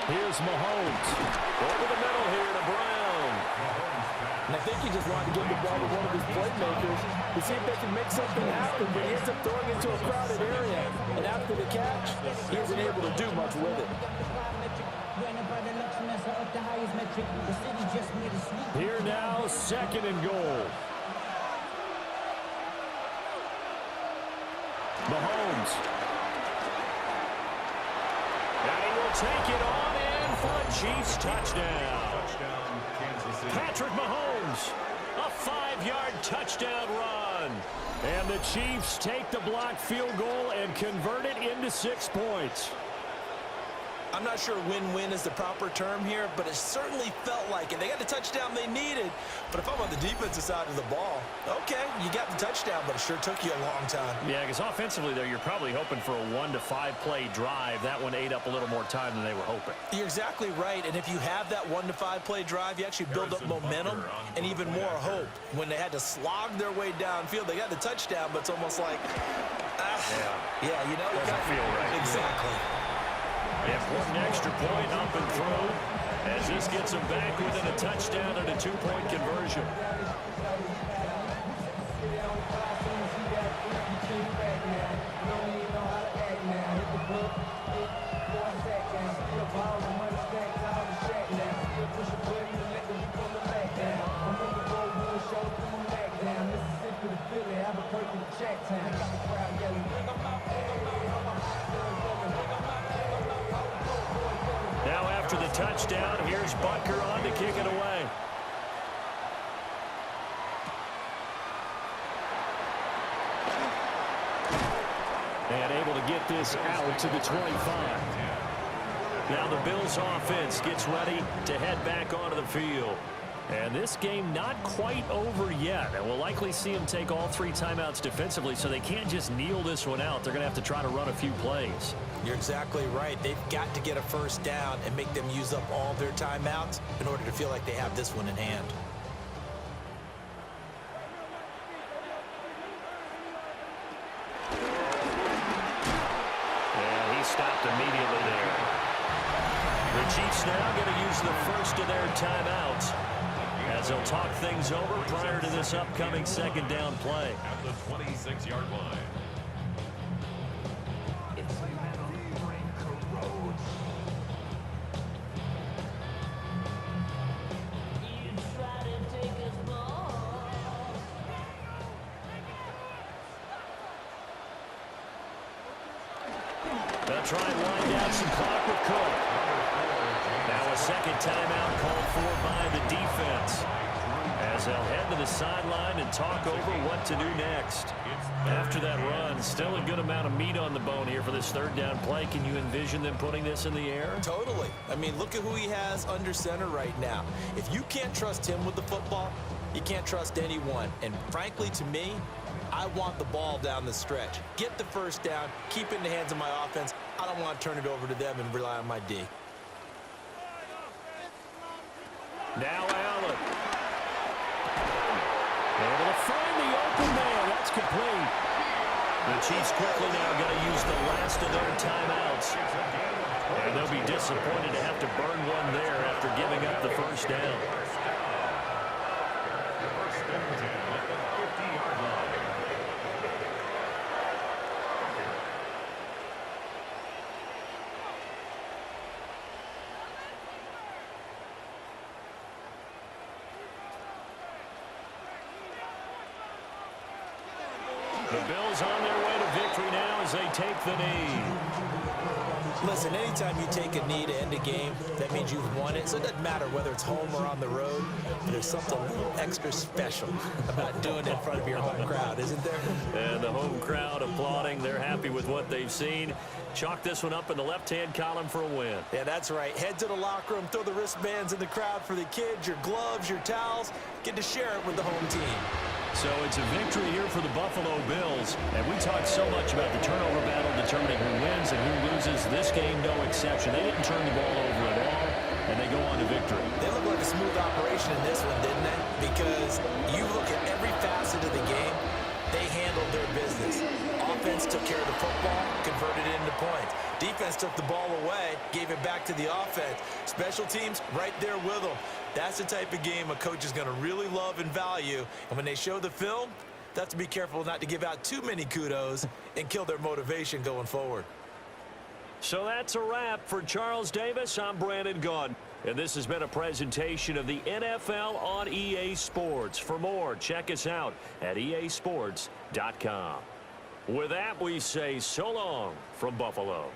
Here's Mahomes. Over the middle here to Brown. And I think he just wanted to give the ball to one of his playmakers to see if they can make something happen, but he ends up throwing into a crowded area. And after the catch, he isn't able to do much with it. Here now, 2nd and goal. Mahomes. And he will take it on and off on Chiefs touchdown. Touchdown, Kansas City. Patrick Mahomes, a 5-yard touchdown run. And the Chiefs take the blocked field goal and convert it into 6 points. I'm not sure win-win is the proper term here, but it certainly felt like it. They got the touchdown they needed, but if I'm on the defensive side of the ball, okay, you got the touchdown, but it sure took you a long time. Yeah, because offensively there, you're probably hoping for a 1 to 5 play drive. That one ate up a little more time than they were hoping. You're exactly right, and if you have that 1 to 5 play drive, you actually build up momentum and even more hope. When they had to slog their way downfield, they got the touchdown, but it's almost like, yeah, you know, Doesn't feel right. Exactly. Important extra point up and through as this gets them back within a touchdown and a 2-point conversion. Now after the touchdown, here's Butker on to kick it away. And able to get this out to the 25. Now the Bills offense gets ready to head back onto the field. And this game not quite over yet. And we'll likely see them take all 3 timeouts defensively, so they can't just kneel this one out. They're going to have to try to run a few plays. You're exactly right. They've got to get a first down and make them use up all their timeouts in order to feel like they have this one in hand. And he stopped immediately there. The Chiefs now going to use the first of their timeouts as they'll talk things over prior to this upcoming second down play. At the 26-yard line. They'll try and wind down some clock with Cook. Now a second timeout called for by the defense as they'll head to the sideline and talk over what to do next. After that run, still a good amount of meat on the bone here for this third down play. Can you envision them putting this in the air? Totally. I mean, look at who he has under center right now. If you can't trust him with the football, you can't trust anyone. And frankly, to me, I want the ball down the stretch. Get the first down, keep it in the hands of my offense. I don't want to turn it over to them and rely on my D. Now Allen. Able to find the open man. That's complete. The Chiefs quickly now going to use the last of their timeouts. And they'll be disappointed to have to burn one there after giving up the first down. The Bills on their way to victory now as they take the knee. Listen, anytime you take a knee to end a game, that means you've won it. So it doesn't matter whether it's home or on the road. But there's something a little extra special about doing it in front of your home crowd, isn't there? And the home crowd applauding. They're happy with what they've seen. Chalk this one up in the left-hand column for a win. Yeah, that's right. Head to the locker room, throw the wristbands in the crowd for the kids, your gloves, your towels. Get to share it with the home team. So it's a victory here for the Buffalo Bills. And we talked so much about the turnover battle determining who wins and who loses. This game, no exception. They didn't turn the ball over at all, and they go on to victory. They look like a smooth operation in this one, didn't they? Because you look at every facet of the game, they handled their business. Offense took care of the football, converted it into points. Defense took the ball away, gave it back to the offense. Special teams right there with them. That's the type of game a coach is going to really love and value. And when they show the film, they have to be careful not to give out too many kudos and kill their motivation going forward. So that's a wrap for Charles Davis. I'm Brandon Gaudin. And this has been a presentation of the NFL on EA Sports. For more, check us out at easports.com. With that, we say so long from Buffalo.